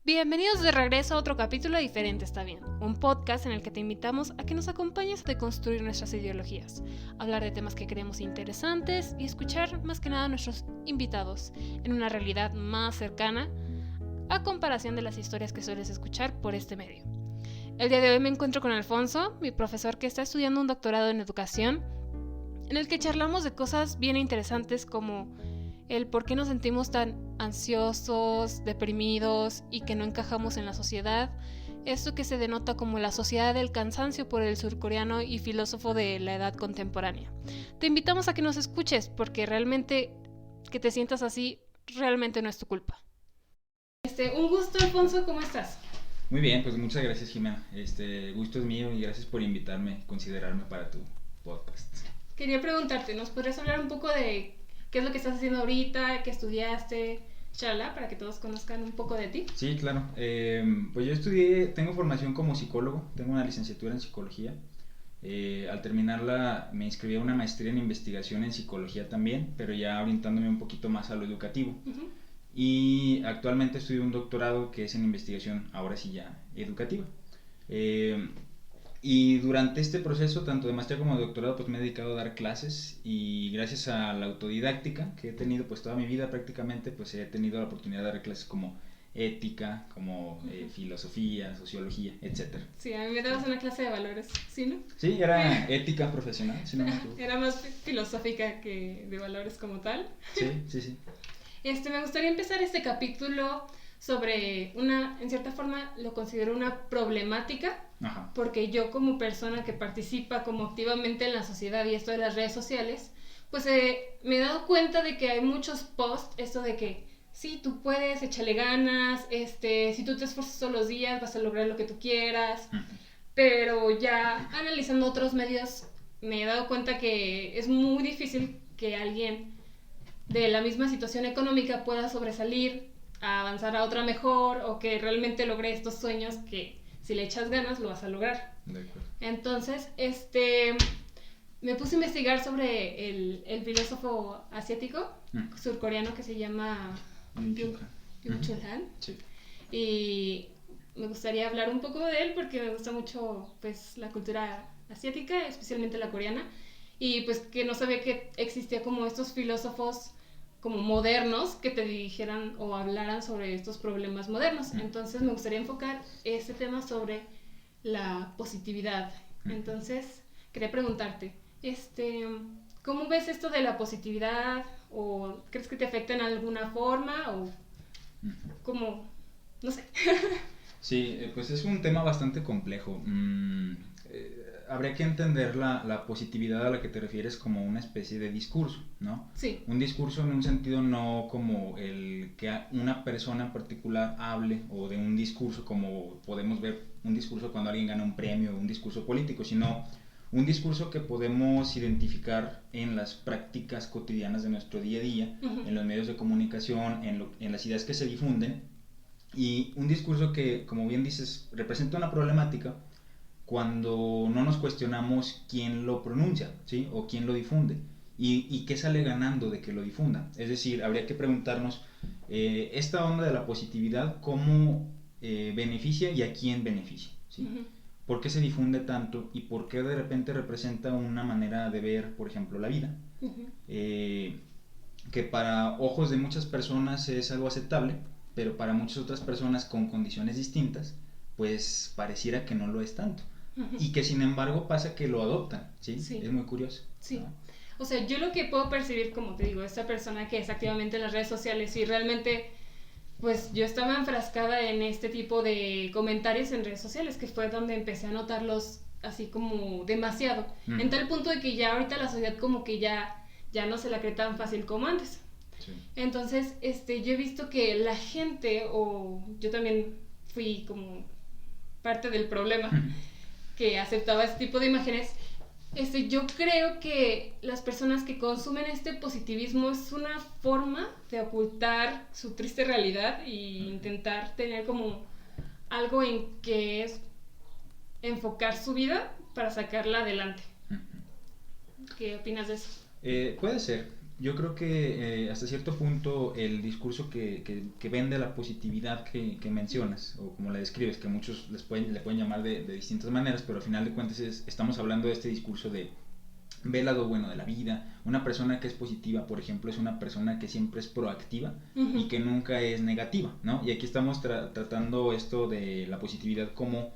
Bienvenidos de regreso a otro capítulo de Diferente está bien, un podcast en el que te invitamos a que nos acompañes a deconstruir nuestras ideologías, hablar de temas que creemos interesantes y escuchar más que nada a nuestros invitados en una realidad más cercana a comparación de las historias que sueles escuchar por este medio. El día de hoy me encuentro con Alfonso, mi profesor que está estudiando un doctorado en educación, en el que charlamos de cosas bien interesantes como el por qué nos sentimos tan ansiosos, deprimidos y que no encajamos en la sociedad. Esto que se denota como la sociedad del cansancio por el surcoreano y filósofo de la edad contemporánea. Te invitamos a que nos escuches porque realmente que te sientas así realmente no es tu culpa. Un gusto, Alfonso, ¿cómo estás? Muy bien, pues muchas gracias, Jimena. Gusto es mío y gracias por invitarme, considerarme para tu podcast. Quería preguntarte, ¿nos podrías hablar un poco de qué es lo que estás haciendo ahorita, qué estudiaste, charla, para que todos conozcan un poco de ti? Sí, claro. Pues yo tengo formación como psicólogo, tengo una licenciatura en psicología. Al terminarla me inscribí a una maestría en investigación en psicología también, pero ya orientándome un poquito más a lo educativo. Uh-huh. Y actualmente estudio un doctorado que es en investigación, ahora sí ya educativa. Y durante este proceso, tanto de maestría como de doctorado, pues me he dedicado a dar clases y gracias a la autodidáctica que he tenido pues toda mi vida prácticamente, pues he tenido la oportunidad de dar clases como ética, como filosofía, sociología, etcétera. Sí, a mí me dabas una clase de valores, ¿sí, no? Sí, era ética profesional, si no me equivoco. Era más filosófica que de valores como tal. Sí. Me gustaría empezar este capítulo sobre en cierta forma lo considero una problemática. Ajá. Porque yo como persona que participa como activamente en la sociedad y esto de las redes sociales, pues me he dado cuenta de que hay muchos posts, esto de que sí, tú puedes, échale ganas, si tú te esfuerzas todos los días vas a lograr lo que tú quieras, pero ya analizando otros medios me he dado cuenta que es muy difícil que alguien de la misma situación económica pueda sobresalir, a avanzar a otra mejor o que realmente logre estos sueños que si le echas ganas lo vas a lograr. De acuerdo. Entonces, me puse a investigar sobre el filósofo asiático surcoreano que se llama Byung-Chul Han. Sí. Y me gustaría hablar un poco de él porque me gusta mucho pues la cultura asiática, especialmente la coreana, y pues que no sabía que existía como estos filósofos como modernos que te dijeran o hablaran sobre estos problemas modernos. Entonces me gustaría enfocar este tema sobre la positividad. Entonces quería preguntarte, ¿cómo ves esto de la positividad? ¿O crees que te afecta en alguna forma? ¿O cómo? No sé. Sí, pues es un tema bastante complejo. Habría que entender la positividad a la que te refieres como una especie de discurso, ¿no? Sí. Un discurso en un sentido no como el que una persona en particular hable o de un discurso como podemos ver un discurso cuando alguien gana un premio, un discurso político, sino un discurso que podemos identificar en las prácticas cotidianas de nuestro día a día, en los medios de comunicación, en las ideas que se difunden, y un discurso que, como bien dices, representa una problemática cuando no nos cuestionamos quién lo pronuncia, ¿sí? O quién lo difunde y qué sale ganando de que lo difunda. Es decir, habría que preguntarnos esta onda de la positividad, ¿cómo beneficia y a quién beneficia? ¿Sí? ¿Por qué se difunde tanto y por qué de repente representa una manera de ver, por ejemplo, la vida? Que para ojos de muchas personas es algo aceptable, pero para muchas otras personas con condiciones distintas, pues pareciera que no lo es tanto. Y que sin embargo pasa que lo adoptan, ¿sí? Sí. Es muy curioso. Sí. ¿No? O sea, yo lo que puedo percibir, como te digo, esta persona que es activamente en las redes sociales y realmente, pues yo estaba enfrascada en este tipo de comentarios en redes sociales, que fue donde empecé a notarlos así como demasiado. En tal punto de que ya ahorita la sociedad como que ya no se la cree tan fácil como antes. Sí. Entonces, yo he visto que la gente, o yo también fui como parte del problema, que aceptaba este tipo de imágenes, yo creo que las personas que consumen este positivismo es una forma de ocultar su triste realidad y intentar tener como algo en que es enfocar su vida para sacarla adelante. ¿Qué opinas de eso? Puede ser. Yo creo que hasta cierto punto el discurso que vende la positividad que mencionas, o como la describes, que muchos le pueden llamar de distintas maneras, pero al final de cuentas estamos hablando de este discurso de ve el lado bueno de la vida. Una persona que es positiva, por ejemplo, es una persona que siempre es proactiva y que nunca es negativa, ¿no? Y aquí estamos tratando esto de la positividad como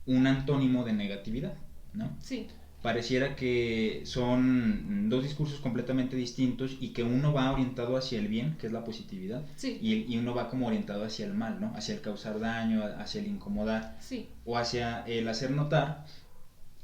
un antónimo de negatividad, ¿no? Sí. Pareciera que son dos discursos completamente distintos y que uno va orientado hacia el bien, que es la positividad, sí. y uno va como orientado hacia el mal, ¿no? Hacia el causar daño, hacia el incomodar, sí. o hacia el hacer notar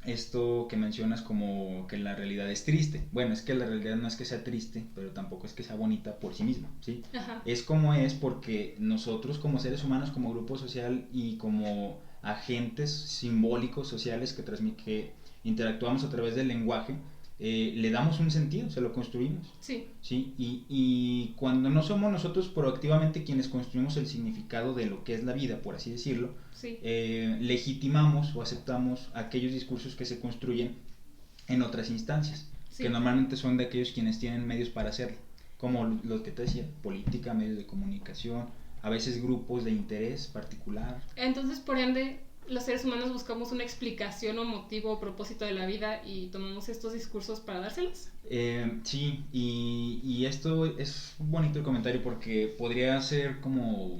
esto que mencionas como que la realidad es triste. Bueno, es que la realidad no es que sea triste, pero tampoco es que sea bonita por sí misma, ¿sí? Ajá. Es como es porque nosotros como seres humanos, como grupo social y como agentes simbólicos sociales que interactuamos a través del lenguaje, le damos un sentido, se lo construimos. Sí. ¿Sí? Y cuando no somos nosotros proactivamente quienes construimos el significado de lo que es la vida, por así decirlo, sí. Legitimamos o aceptamos aquellos discursos que se construyen en otras instancias, sí. Que normalmente son de aquellos quienes tienen medios para hacerlo, como los que te decía, política, medios de comunicación, a veces grupos de interés particular. Entonces, por ende, los seres humanos buscamos una explicación o motivo o propósito de la vida y tomamos estos discursos para dárselos. Sí, y esto es bonito el comentario porque podría ser como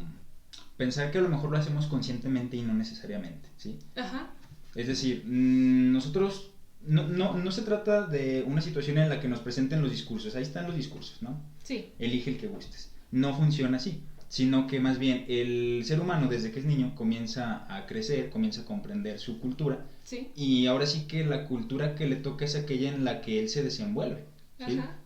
pensar que a lo mejor lo hacemos conscientemente y no necesariamente, ¿sí? Ajá. Es decir, nosotros no se trata de una situación en la que nos presenten los discursos, ahí están los discursos, ¿no? Sí. Elige el que gustes. No funciona así, sino que más bien el ser humano desde que es niño comienza a crecer, comienza a comprender su cultura, sí. Y ahora sí que la cultura que le toca es aquella en la que él se desenvuelve, ¿sí? Ajá.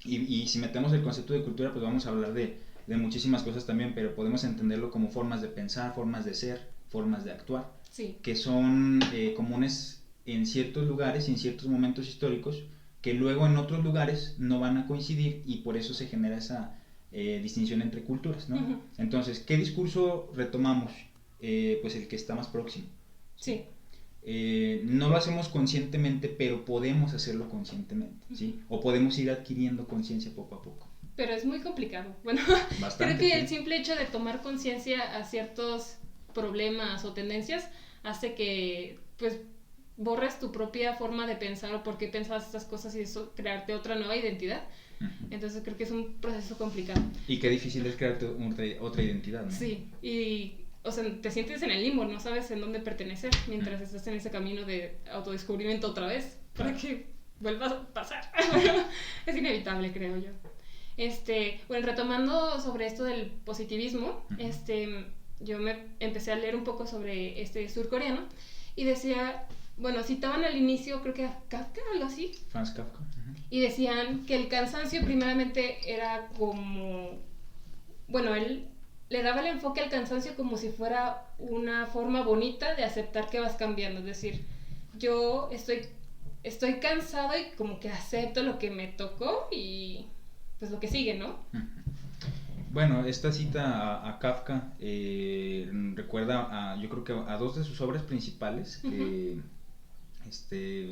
Y si metemos el concepto de cultura, pues vamos a hablar de muchísimas cosas también, pero podemos entenderlo como formas de pensar, formas de ser, formas de actuar, sí. Que son comunes en ciertos lugares y en ciertos momentos históricos, que luego en otros lugares no van a coincidir y por eso se genera esa distinción entre culturas, ¿no? Uh-huh. Entonces, ¿qué discurso retomamos? Pues el que está más próximo. Sí. No lo hacemos conscientemente, pero podemos hacerlo conscientemente, ¿sí? O podemos ir adquiriendo conciencia poco a poco. Pero es muy complicado. Bueno, bastante, creo que sí. El simple hecho de tomar conciencia a ciertos problemas o tendencias hace que, pues, borres tu propia forma de pensar o por qué pensabas estas cosas y eso crearte otra nueva identidad. Uh-huh. Entonces creo que es un proceso complicado. Y qué difícil es crearte otra identidad, ¿no? Sí, y o sea, te sientes en el limbo, no sabes en dónde pertenecer mientras estás en ese camino de autodescubrimiento otra vez, para que vuelva a pasar. Es inevitable, creo yo. Bueno, retomando sobre esto del positivismo, yo me empecé a leer un poco sobre este surcoreano y decía, bueno, citaban al inicio, creo que a Kafka, algo así. Franz Kafka. Uh-huh. Y decían que el cansancio primeramente era como, bueno, él le daba el enfoque al cansancio como si fuera una forma bonita de aceptar que vas cambiando, es decir, yo estoy cansado y como que acepto lo que me tocó y pues lo que sigue, ¿no? Bueno, esta cita a Kafka recuerda yo creo que a dos de sus obras principales que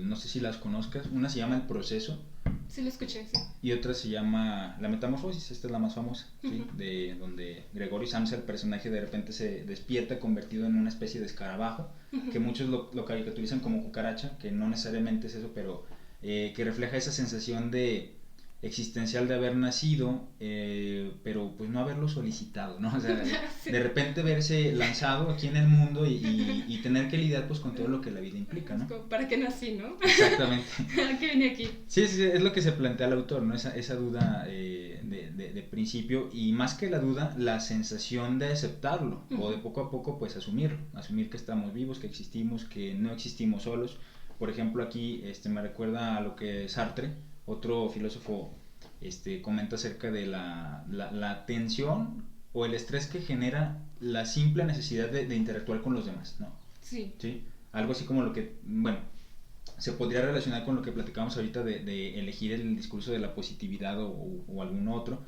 no sé si las conozcas. Una se llama El Proceso. Sí, lo escuché, sí. Y otra se llama La Metamorfosis, esta es la más famosa, ¿sí? De donde Gregory Samsa, el personaje, de repente se despierta convertido en una especie de escarabajo, que muchos lo caricaturizan como cucaracha, que no necesariamente es eso, pero que refleja esa sensación de existencial de haber nacido, pero pues no haberlo solicitado, ¿no? O sea, sí. De repente verse lanzado aquí en el mundo y tener que lidiar pues con todo lo que la vida implica, ¿no? ¿Para qué nací, no? Exactamente. ¿Para qué vine aquí? Sí, es lo que se plantea el autor, ¿no? Esa duda de principio, y más que la duda, la sensación de aceptarlo, o de poco a poco pues asumir que estamos vivos, que existimos, que no existimos solos. Por ejemplo, aquí me recuerda a lo que Sartre, otro filósofo, comenta acerca de la tensión o el estrés que genera la simple necesidad de interactuar con los demás, ¿no? Sí. ¿Sí? Algo así como lo que, bueno, se podría relacionar con lo que platicamos ahorita de elegir el discurso de la positividad o algún otro,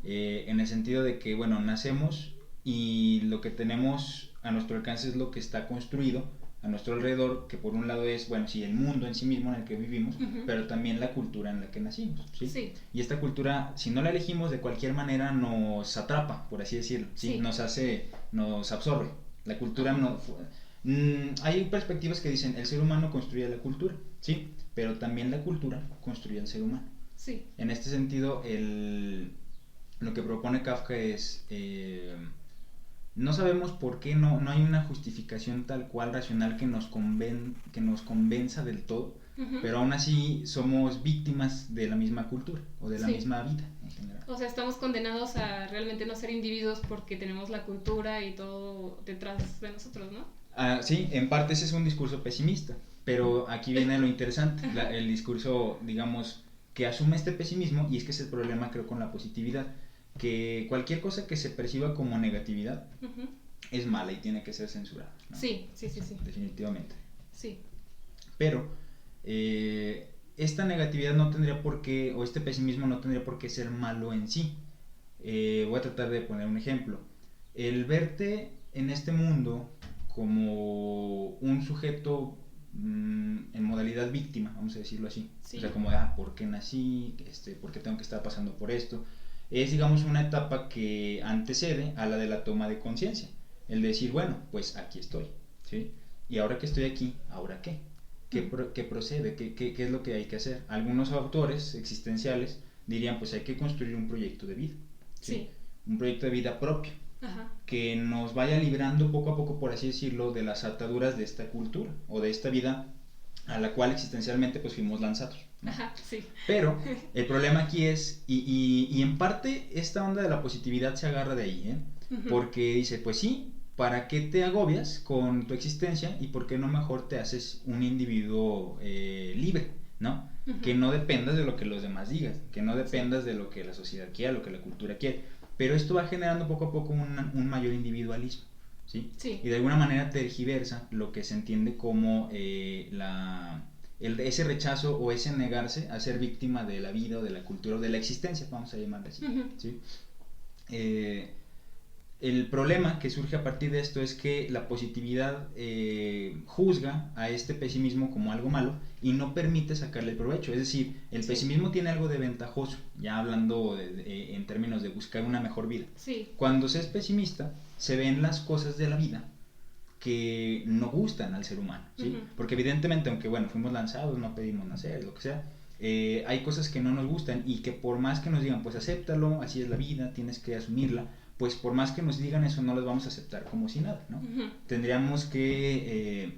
en el sentido de que, bueno, nacemos y lo que tenemos a nuestro alcance es lo que está construido a nuestro alrededor, que por un lado es, bueno, sí, el mundo en sí mismo en el que vivimos, pero también la cultura en la que nacimos, ¿sí? Sí. Y esta cultura, si no la elegimos, de cualquier manera nos atrapa, por así decirlo, ¿sí? Sí. Nos absorbe. La cultura hay perspectivas que dicen, el ser humano construye la cultura, ¿sí? Pero también la cultura construye al ser humano. Sí. En este sentido, lo que propone Kafka es... no sabemos por qué, no hay una justificación tal cual racional que nos convenza del todo, pero aún así somos víctimas de la misma cultura o de la misma vida en general. O sea, estamos condenados a realmente no ser individuos porque tenemos la cultura y todo detrás de nosotros, ¿no? Sí, en parte ese es un discurso pesimista, pero aquí viene lo interesante, el discurso, digamos, que asume este pesimismo, y es que es el problema, creo, con la positividad, que cualquier cosa que se perciba como negatividad es mala y tiene que ser censurada, ¿no? Sí. Definitivamente. Sí. Pero esta negatividad no tendría por qué, o este pesimismo no tendría por qué ser malo en sí. Voy a tratar de poner un ejemplo. El verte en este mundo como un sujeto en modalidad víctima, vamos a decirlo así, o sea, como ¿por qué nací? ¿Por qué tengo que estar pasando por esto? Es, digamos, una etapa que antecede a la de la toma de conciencia, el decir, bueno, pues aquí estoy, ¿sí? Y ahora que estoy aquí, ¿ahora qué? ¿Qué procede? ¿Qué es lo que hay que hacer? Algunos autores existenciales dirían, pues hay que construir un proyecto de vida, ¿sí? Un proyecto de vida propio, que nos vaya librando poco a poco, por así decirlo, de las ataduras de esta cultura o de esta vida a la cual existencialmente pues fuimos lanzados, ¿no? Pero el problema aquí es, y en parte esta onda de la positividad se agarra de ahí, porque dice, pues sí, ¿para qué te agobias con tu existencia y por qué no mejor te haces un individuo libre, ¿no? Que no dependas de lo que los demás digan, que no dependas de lo que la sociedad quiera, lo que la cultura quiere, pero esto va generando poco a poco un mayor individualismo, ¿sí? Y de alguna manera tergiversa lo que se entiende como ese rechazo o ese negarse a ser víctima de la vida o de la cultura o de la existencia, vamos a llamarla así, ¿sí? El problema que surge a partir de esto es que la positividad juzga a este pesimismo como algo malo y no permite sacarle el provecho. Es decir, el pesimismo tiene algo de ventajoso, ya hablando en términos de buscar una mejor vida. Cuando se es pesimista, se ven las cosas de la vida que no gustan al ser humano, ¿sí? Porque evidentemente, aunque bueno, fuimos lanzados, no pedimos nacer, lo que sea, hay cosas que no nos gustan y que por más que nos digan, pues acéptalo, así es la vida, tienes que asumirla, pues por más que nos digan eso, no las vamos a aceptar como si nada, ¿no? Tendríamos que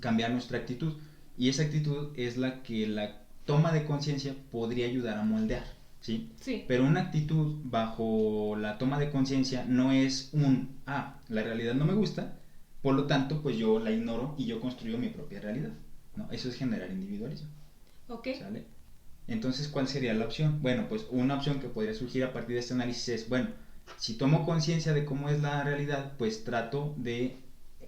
cambiar nuestra actitud, y esa actitud es la que la toma de conciencia podría ayudar a moldear, ¿sí? Pero una actitud bajo la toma de conciencia no es la realidad no me gusta, por lo tanto, pues yo la ignoro y yo construyo mi propia realidad, ¿no? Eso es generar individualismo. ¿Sale? Entonces, ¿cuál sería la opción? Bueno, pues una opción que podría surgir a partir de este análisis es, bueno, si tomo conciencia de cómo es la realidad, pues trato de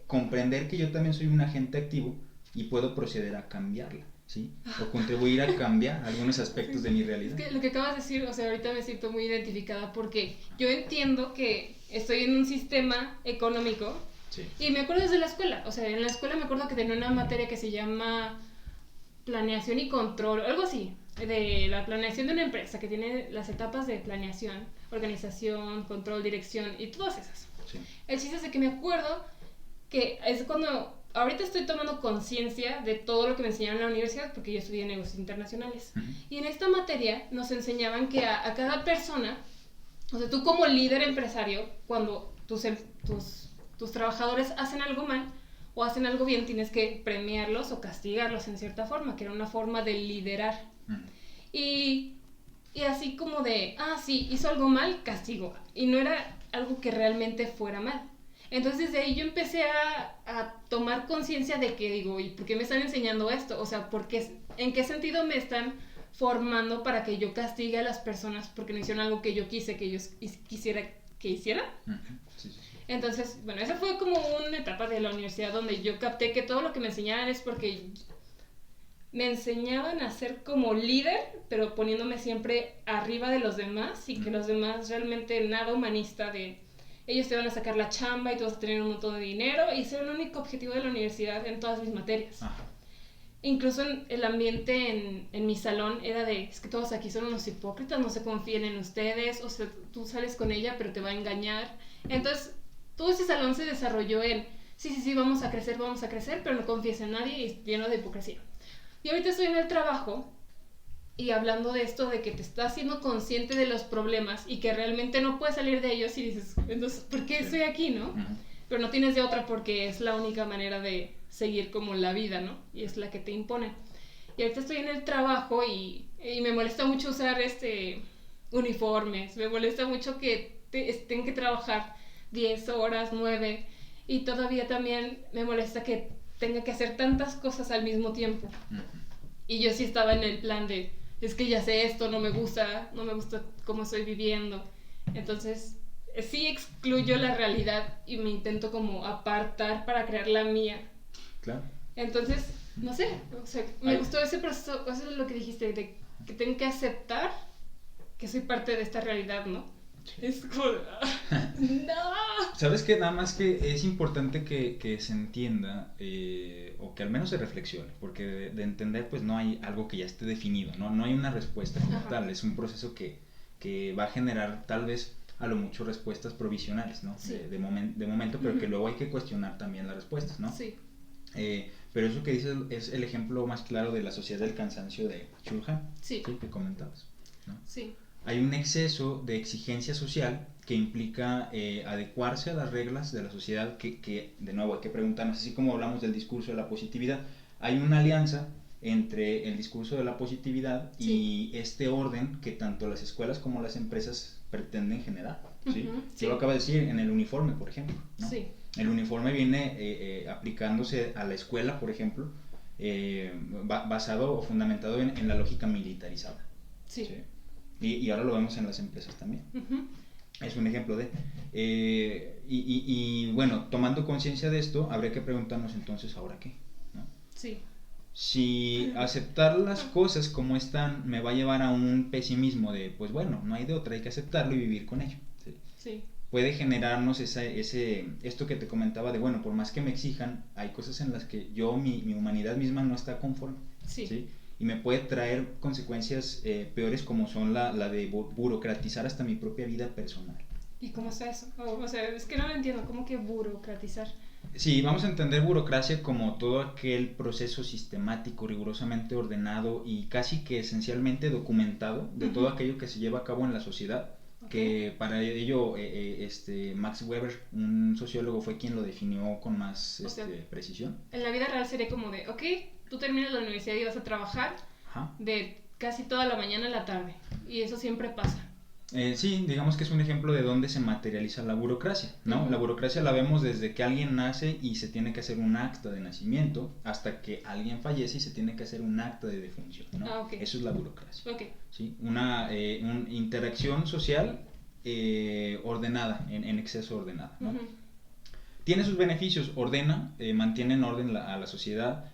comprender que yo también soy un agente activo y puedo proceder a cambiarla, ¿sí? O contribuir a cambiar algunos aspectos de mi realidad. Es que lo que acabas de decir, o sea, ahorita me siento muy identificada porque yo entiendo que estoy en un sistema económico y me acuerdo desde la escuela, o sea, en la escuela me acuerdo que tenía una materia que se llama planeación y control, algo así, de la planeación de una empresa, que tiene las etapas de planeación, organización, control, dirección y todas esas. El chiste es de que me acuerdo que es cuando ahorita estoy tomando conciencia de todo lo que me enseñaron en la universidad, porque yo estudié negocios internacionales. Y en esta materia nos enseñaban que a cada persona, o sea, tú como líder empresario, cuando tus trabajadores hacen algo mal o hacen algo bien, tienes que premiarlos o castigarlos en cierta forma, que era una forma de liderar. Y así como de, sí, hizo algo mal, castigo. Y no era algo que realmente fuera mal. Entonces desde ahí yo empecé a tomar conciencia de que digo, ¿y por qué me están enseñando esto? O sea, ¿en qué sentido me están formando para que yo castigue a las personas porque no hicieron algo que yo quise que ellos quisiera que hicieran? Entonces, bueno, esa fue como una etapa de la universidad donde yo capté que todo lo que me enseñaban es porque me enseñaban a ser como líder, pero poniéndome siempre arriba de los demás y que los demás realmente nada humanista de ellos te van a sacar la chamba y tú vas a tener un montón de dinero y ese era el único objetivo de la universidad en todas mis materias. Ajá. Incluso el ambiente en mi salón era de, es que todos aquí son unos hipócritas, no se confíen en ustedes, o sea, tú sales con ella pero te va a engañar. Entonces, todo ese salón se desarrolló en, sí, vamos a crecer, pero no confíes en nadie y lleno de hipocresía. Y ahorita estoy en el trabajo y hablando de esto, de que te estás siendo consciente de los problemas y que realmente no puedes salir de ellos y dices, entonces, ¿por qué estoy aquí, no? Uh-huh. Pero no tienes de otra porque es la única manera de seguir como la vida, ¿no? Y es la que te impone. Y ahorita estoy en el trabajo y me molesta mucho usar uniformes, me molesta mucho que tengan que trabajar 10 horas, 9, y todavía también me molesta que tenga que hacer tantas cosas al mismo tiempo. Uh-huh. Y yo sí estaba en el plan de, es que ya sé esto, no me gusta cómo estoy viviendo. Entonces, sí excluyo la realidad y me intento como apartar para crear la mía. Claro. Entonces, no sé, o sea, me gustó ese proceso, eso es lo que dijiste, de que tengo que aceptar que soy parte de esta realidad, ¿no? Es como, ¡no! ¿Sabes qué? Nada más que es importante que se entienda, o que al menos se reflexione, porque de entender, pues no hay algo que ya esté definido, no hay una respuesta como tal, es un proceso que va a generar tal vez a lo mucho respuestas provisionales, ¿no? Sí. De momento, pero que luego hay que cuestionar también las respuestas, ¿no? Sí. Pero eso que dices es el ejemplo más claro de la sociedad del cansancio de Chulhan, sí, que comentabas, ¿no? Sí. Hay un exceso de exigencia social que implica adecuarse a las reglas de la sociedad que, de nuevo, hay que preguntarnos, así como hablamos del discurso de la positividad, hay una alianza entre el discurso de la positividad y este orden que tanto las escuelas como las empresas pretenden generar, ¿sí? Uh-huh, sí. Yo lo acabo de decir en el uniforme, por ejemplo, ¿no? Sí. El uniforme viene aplicándose a la escuela, por ejemplo, basado o fundamentado en la lógica militarizada. Sí. ¿Sí? Y ahora lo vemos en las empresas también. Uh-huh. Es un ejemplo de... y bueno, tomando conciencia de esto, habría que preguntarnos entonces, ¿ahora qué? ¿No? Sí. Si aceptar las cosas como están me va a llevar a un pesimismo de, pues bueno, no hay de otra, hay que aceptarlo y vivir con ello. ¿Sí? Sí. Puede generarnos esto que te comentaba de, bueno, por más que me exijan, hay cosas en las que mi humanidad misma no está conforme. Sí. ¿Sí? Y me puede traer consecuencias peores como son la de burocratizar hasta mi propia vida personal. ¿Y cómo está eso? O sea, es que no lo entiendo, ¿cómo que burocratizar? Sí, vamos a entender burocracia como todo aquel proceso sistemático, rigurosamente ordenado y casi que esencialmente documentado de todo aquello que se lleva a cabo en la sociedad. Que para ello Max Weber, un sociólogo, fue quien lo definió con más precisión. En la vida real sería como de, ok, tú terminas la universidad y vas a trabajar. Ajá. De casi toda la mañana a la tarde, y eso siempre pasa. Sí, digamos que es un ejemplo de dónde se materializa la burocracia, ¿no? Uh-huh. La burocracia la vemos desde que alguien nace y se tiene que hacer un acta de nacimiento hasta que alguien fallece y se tiene que hacer un acta de defunción, ¿no? Ah, okay. Eso es la burocracia. Okay. ¿Sí? Una interacción social ordenada, en exceso ordenada, ¿no? Uh-huh. Tiene sus beneficios, ordena, mantiene en orden a la sociedad,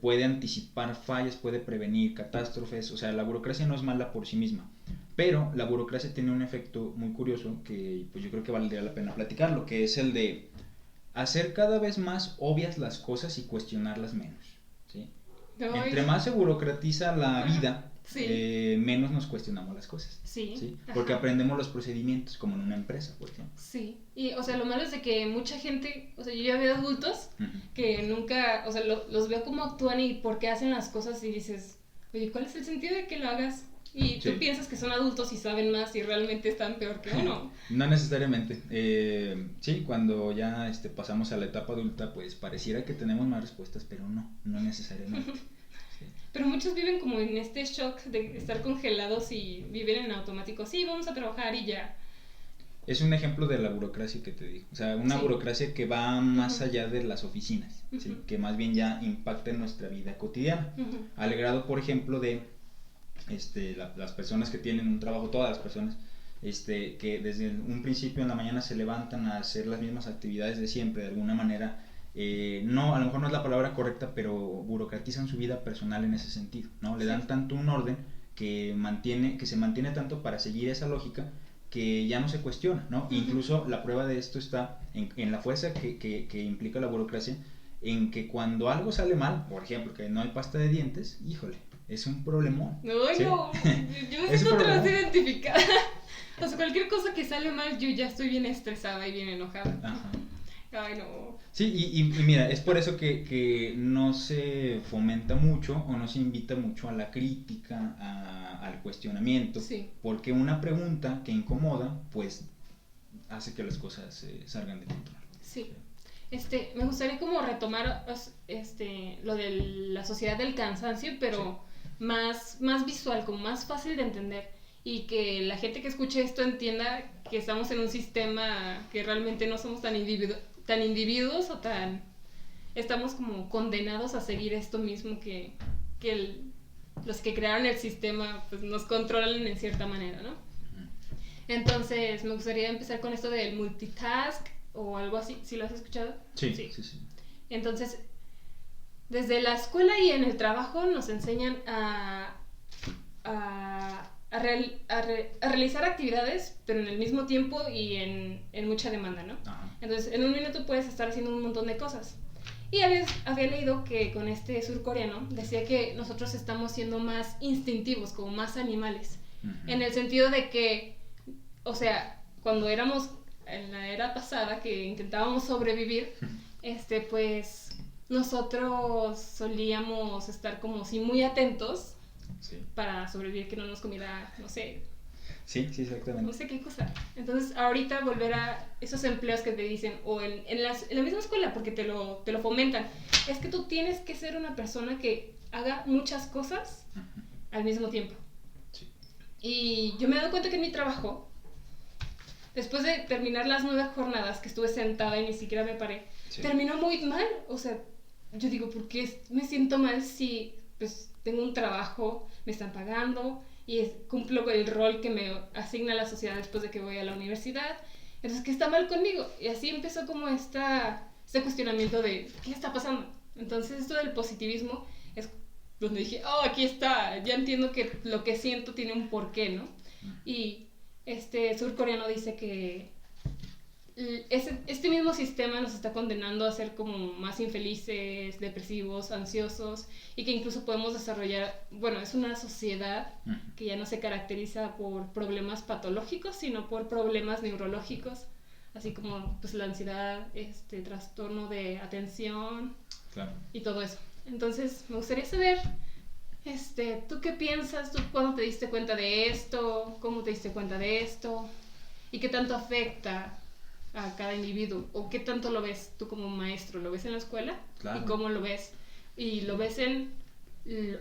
puede anticipar fallas, puede prevenir catástrofes, o sea, la burocracia no es mala por sí misma. Pero la burocracia tiene un efecto muy curioso que pues yo creo que valdría la pena platicarlo, que es el de hacer cada vez más obvias las cosas y cuestionarlas menos, ¿sí? Entre más se burocratiza la vida, sí. Menos nos cuestionamos las cosas, ¿sí? Porque aprendemos los procedimientos, como en una empresa, por ejemplo. Sí, y o sea, lo malo es de que mucha gente, o sea, yo ya veo adultos que nunca, o sea, los veo cómo actúan y por qué hacen las cosas y dices, oye, ¿cuál es el sentido de que lo hagas? Y tú piensas que son adultos y saben más y realmente están peor que uno. No necesariamente. Sí, cuando ya pasamos a la etapa adulta, pues pareciera que tenemos más respuestas, pero no necesariamente. Sí. Pero muchos viven como en este shock de estar congelados y vivir en automático. Sí, vamos a trabajar y ya. Es un ejemplo de la burocracia que te digo. O sea, una burocracia que va más allá de las oficinas, ¿sí? Que más bien ya impacta en nuestra vida cotidiana. Al grado, por ejemplo, de las personas que tienen un trabajo, todas las personas, que desde un principio en la mañana se levantan a hacer las mismas actividades de siempre, de alguna manera, no, a lo mejor no es la palabra correcta, pero burocratizan su vida personal en ese sentido, ¿no? Le dan tanto un orden que se mantiene tanto para seguir esa lógica que ya no se cuestiona, ¿no? Uh-huh. Incluso la prueba de esto está en la fuerza que implica la burocracia, en que cuando algo sale mal, por ejemplo, que no hay pasta de dientes, híjole, es un problemón. No, ¿sí? yo me siento otra vez identificada. O sea, cualquier cosa que sale mal, yo ya estoy bien estresada y bien enojada. Ajá. Ay, no. Sí, y mira, es por eso que no se fomenta mucho o no se invita mucho a la crítica, al cuestionamiento, Sí. porque una pregunta que incomoda, pues hace que las cosas salgan de control. Sí. Me gustaría como retomar lo de la sociedad del cansancio, pero Sí. más visual, como más fácil de entender, y que la gente que escuche esto entienda que estamos en un sistema que realmente no somos tan individuos o tan... Estamos como condenados a seguir esto mismo que los que crearon el sistema pues nos controlan en cierta manera, ¿no? Ujú. Entonces me gustaría empezar con esto del multitask o algo así, ¿sí lo has escuchado? Sí, sí, sí. Entonces, desde la escuela y en el trabajo nos enseñan a realizar actividades, pero en el mismo tiempo y en mucha demanda, ¿no? Ajá. Entonces, en un minuto puedes estar haciendo un montón de cosas. Y había leído que con este surcoreano decía que nosotros estamos siendo más instintivos, como más animales, Ujú. en el sentido de que, o sea, cuando éramos en la era pasada que intentábamos sobrevivir, pues nosotros solíamos estar como sí muy atentos Sí. para sobrevivir, que no nos comiera, no sé, Sí, sí, exactamente. no sé qué cosa. Entonces, ahorita volver a esos empleos que te dicen, o en la misma escuela, porque te lo fomentan, es que tú tienes que ser una persona que haga muchas cosas Ujú. al mismo tiempo. Sí. Y yo me he dado cuenta que en mi trabajo, después de terminar las 9 jornadas que estuve sentada y ni siquiera me paré, Sí. terminó muy mal. O sea, yo digo, ¿por qué me siento mal si pues tengo un trabajo, me están pagando y cumplo con el rol que me asigna la sociedad después de que voy a la universidad? Entonces, ¿qué está mal conmigo? Y así empezó como este cuestionamiento de ¿qué está pasando? Entonces, esto del positivismo es donde dije, oh, aquí está, ya entiendo que lo que siento tiene un porqué, ¿no? Y este surcoreano dice que este mismo sistema nos está condenando a ser como más infelices, depresivos, ansiosos, y que incluso podemos desarrollar, bueno, es una sociedad que ya no se caracteriza por problemas patológicos, sino por problemas neurológicos, así como pues la ansiedad, trastorno de atención, Claro. y todo eso. Entonces, me gustaría saber, ¿tú qué piensas? ¿Tú cuándo te diste cuenta de esto? ¿Cómo te diste cuenta de esto? ¿Y qué tanto afecta a cada individuo? ¿O qué tanto lo ves tú como maestro? ¿Lo ves en la escuela? Claro. ¿Y cómo lo ves? ¿Y lo ves en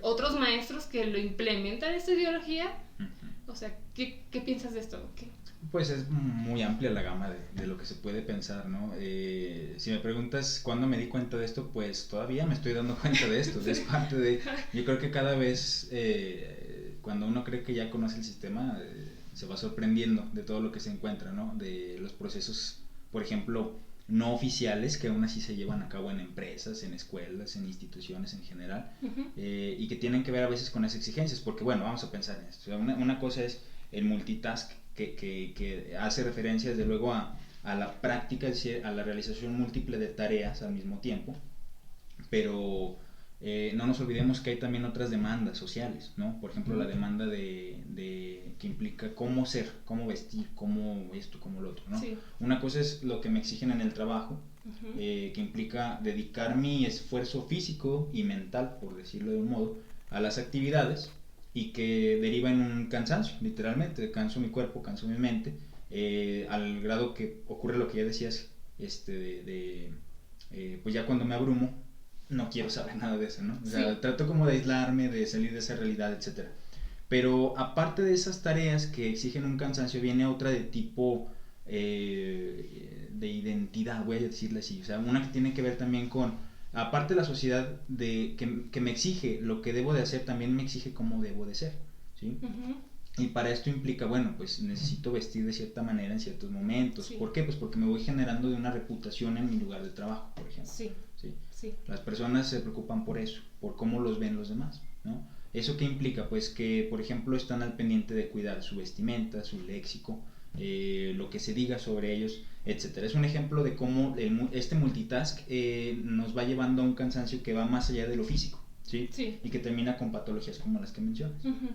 otros maestros que lo implementan esta ideología? Ujú. O sea, ¿qué piensas de esto? ¿Qué? Pues es muy amplia la gama de lo que se puede pensar, ¿no? Si me preguntas cuándo me di cuenta de esto, pues todavía me estoy dando cuenta de esto. Es parte de... Yo creo que cada vez cuando uno cree que ya conoce el sistema, se va sorprendiendo de todo lo que se encuentra, ¿no? De los procesos, por ejemplo, no oficiales que aún así se llevan a cabo en empresas, en escuelas, en instituciones en general, Uh-huh. y que tienen que ver a veces con las exigencias, porque bueno, vamos a pensar en esto. Una cosa es el multitask, que hace referencia desde luego a la práctica, es decir, a la realización múltiple de tareas al mismo tiempo, pero no nos olvidemos que hay también otras demandas sociales, ¿no? Por ejemplo, la demanda que implica cómo ser, cómo vestir, cómo esto, cómo lo otro, ¿no? Sí. Una cosa es lo que me exigen en el trabajo, Uh-huh. que implica dedicar mi esfuerzo físico y mental, por decirlo de un modo, a las actividades, y que deriva en un cansancio, literalmente, canso mi cuerpo, canso mi mente, al grado que ocurre lo que ya decías, pues ya cuando me abrumo, no quiero saber nada de eso, ¿no? O sea, Sí. trato como de aislarme, de salir de esa realidad, etcétera. Pero aparte de esas tareas que exigen un cansancio, viene otra de tipo de identidad, voy a decirle así, o sea, una que tiene que ver también con, aparte de la sociedad que me exige lo que debo de hacer, también me exige cómo debo de ser, ¿sí? Uh-huh. Y para esto implica, bueno, pues necesito vestir de cierta manera en ciertos momentos. Sí. ¿Por qué? Pues porque me voy generando de una reputación en mi lugar de trabajo, por ejemplo. Sí. ¿Sí? Sí. Las personas se preocupan por eso, por cómo los ven los demás, ¿no? ¿Eso qué implica? Pues que, por ejemplo, están al pendiente de cuidar su vestimenta, su léxico, lo que se diga sobre ellos, etcétera. Es un ejemplo de cómo este multitask nos va llevando a un cansancio que va más allá de lo físico, ¿sí? Sí. Y que termina con patologías como las que mencionas. Uh-huh.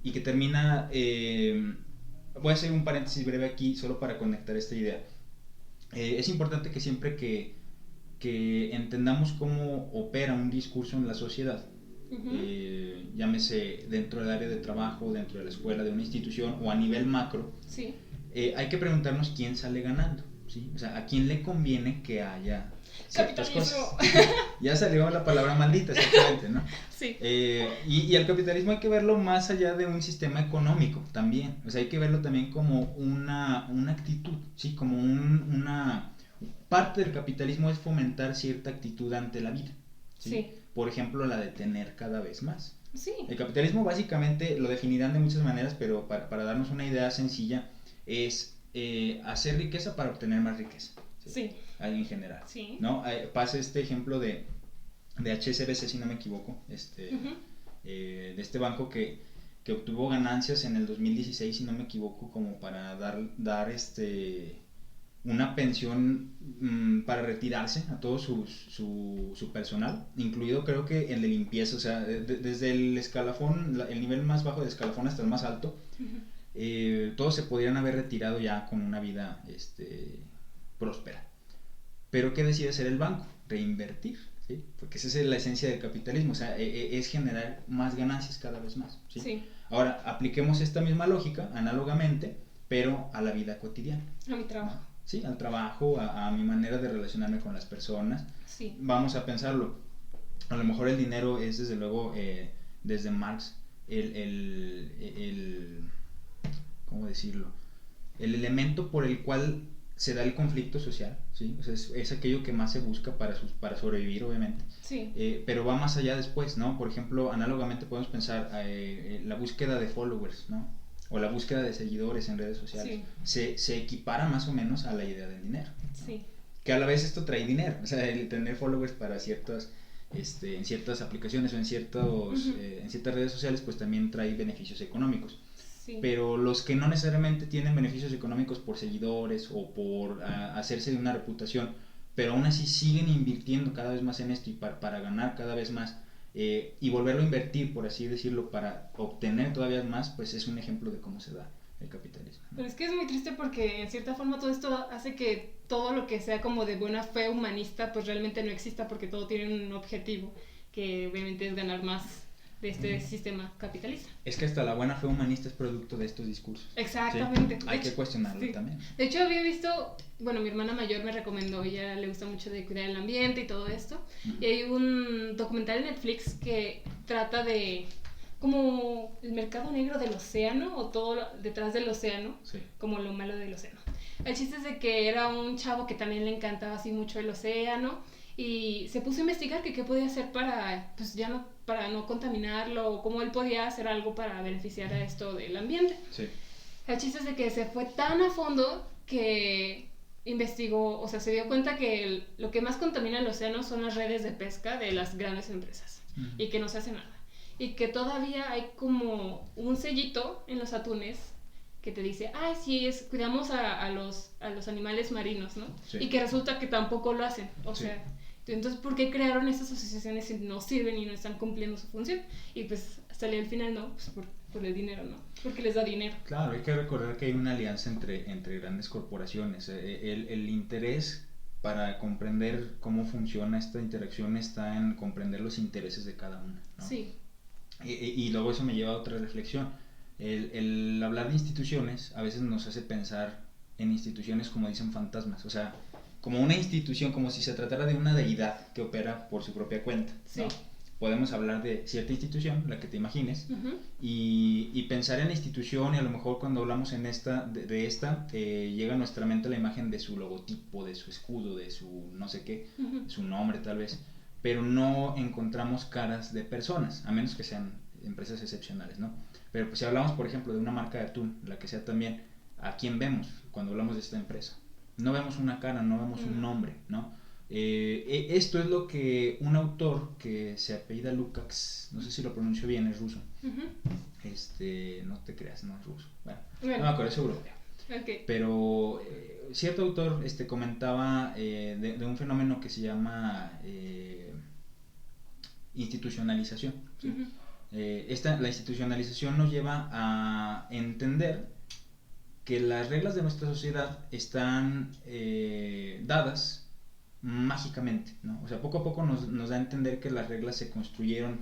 Y que termina, voy a hacer un paréntesis breve aquí solo para conectar esta idea. Es importante que siempre que entendamos cómo opera un discurso en la sociedad, uh-huh, llámese dentro del área de trabajo, dentro de la escuela, de una institución o a nivel macro, sí, hay que preguntarnos quién sale ganando, ¿sí? O sea, a quién le conviene que haya ciertas cosas. Ya salió la palabra maldita, exactamente, ¿no? Sí. Y el capitalismo hay que verlo más allá de un sistema económico también. O sea, hay que verlo también como una actitud, ¿sí? Como una parte del capitalismo es fomentar cierta actitud ante la vida, ¿sí? Sí. Por ejemplo, la de tener cada vez más. Sí. El capitalismo básicamente lo definirán de muchas maneras, pero para darnos una idea sencilla es hacer riqueza para obtener más riqueza. Sí. En general, sí, ¿no? Pasa este ejemplo de HSBC, si no me equivoco, uh-huh, de este banco que obtuvo ganancias en el 2016, si no me equivoco, como para dar una pensión para retirarse a todo su personal, incluido creo que el de limpieza, o sea, desde el escalafón, el nivel más bajo del escalafón hasta el más alto, uh-huh, todos se podrían haber retirado ya con una vida próspera. Pero ¿qué decide hacer el banco? Reinvertir, ¿sí? Porque esa es la esencia del capitalismo, o sea, es generar más ganancias cada vez más, ¿sí? Sí. Ahora, apliquemos esta misma lógica, análogamente, pero a la vida cotidiana. A mi trabajo. Sí, al trabajo, a mi manera de relacionarme con las personas. Sí. Vamos a pensarlo. A lo mejor el dinero es, desde luego, desde Marx, ¿cómo decirlo? El elemento por el cual se da el conflicto social, ¿sí? O sea, es aquello que más se busca para sobrevivir, obviamente. Sí. Pero va más allá después, ¿no? Por ejemplo, análogamente podemos pensar la búsqueda de followers, ¿no? O la búsqueda de seguidores en redes sociales. Sí. Se equipara más o menos a la idea del dinero, ¿no? Sí. Que a la vez esto trae dinero, o sea, el tener followers para en ciertas aplicaciones o en ciertas redes sociales, pues también trae beneficios económicos. Sí. Pero los que no necesariamente tienen beneficios económicos por seguidores o por hacerse de una reputación, pero aún así siguen invirtiendo cada vez más en esto y para ganar cada vez más y volverlo a invertir, por así decirlo, para obtener todavía más, pues es un ejemplo de cómo se da el capitalismo, ¿no? Pero es que es muy triste porque en cierta forma todo esto hace que todo lo que sea como de buena fe humanista pues realmente no exista, porque todo tiene un objetivo que obviamente es ganar más de este sistema capitalista. Es que hasta la buena fe humanista es producto de estos discursos. Exactamente. ¿Sí? Hay que cuestionarlo, sí, también. De hecho había visto, bueno, mi hermana mayor me recomendó, ella le gusta mucho de cuidar el ambiente y todo esto, uh-huh, y hay un documental en Netflix que trata de como el mercado negro del océano o todo detrás del océano, sí, como lo malo del océano. El chiste es de que era un chavo que también le encantaba así mucho el océano y se puso a investigar que qué podía hacer para, pues ya no, para no contaminarlo, o cómo él podía hacer algo para beneficiar a esto del ambiente. Sí. El chiste es de que se fue tan a fondo que investigó, o sea, se dio cuenta que lo que más contamina el océano son las redes de pesca de las grandes empresas, uh-huh, y que no se hace nada. Y que todavía hay como un sellito en los atunes que te dice, ay, sí, cuidamos a los animales marinos, ¿no? Sí. Y que resulta que tampoco lo hacen, o sí, sea, entonces, ¿por qué crearon estas asociaciones si no sirven y no están cumpliendo su función? Y pues salió al final, ¿no? Pues por el dinero, ¿no? Porque les da dinero. Claro, hay que recordar que hay una alianza entre grandes corporaciones. El interés para comprender cómo funciona esta interacción está en comprender los intereses de cada una, ¿no? Sí. Y luego eso me lleva a otra reflexión. El hablar de instituciones a veces nos hace pensar en instituciones como dicen fantasmas, o sea, como una institución, como si se tratara de una deidad que opera por su propia cuenta, sí, ¿no? Podemos hablar de cierta institución, la que te imagines, uh-huh, y pensar en la institución, y a lo mejor cuando hablamos de esta, llega a nuestra mente la imagen de su logotipo, de su escudo, de su no sé qué, uh-huh, su nombre tal vez, pero no encontramos caras de personas, a menos que sean empresas excepcionales, ¿no? Pero pues, si hablamos, por ejemplo, de una marca de atún, la que sea también, ¿a quién vemos cuando hablamos de esta empresa? No vemos una cara, no vemos un nombre, ¿no? Esto es lo que un autor que se apellida Lukács, no sé si lo pronuncio bien, es ruso, uh-huh, no te creas, no es ruso, bueno, no me acuerdo, es europeo. Okay. Pero cierto autor comentaba de un fenómeno que se llama institucionalización, ¿sí? Uh-huh. La institucionalización nos lleva a entender que las reglas de nuestra sociedad están dadas mágicamente, ¿no? O sea, poco a poco nos da a entender que las reglas se construyeron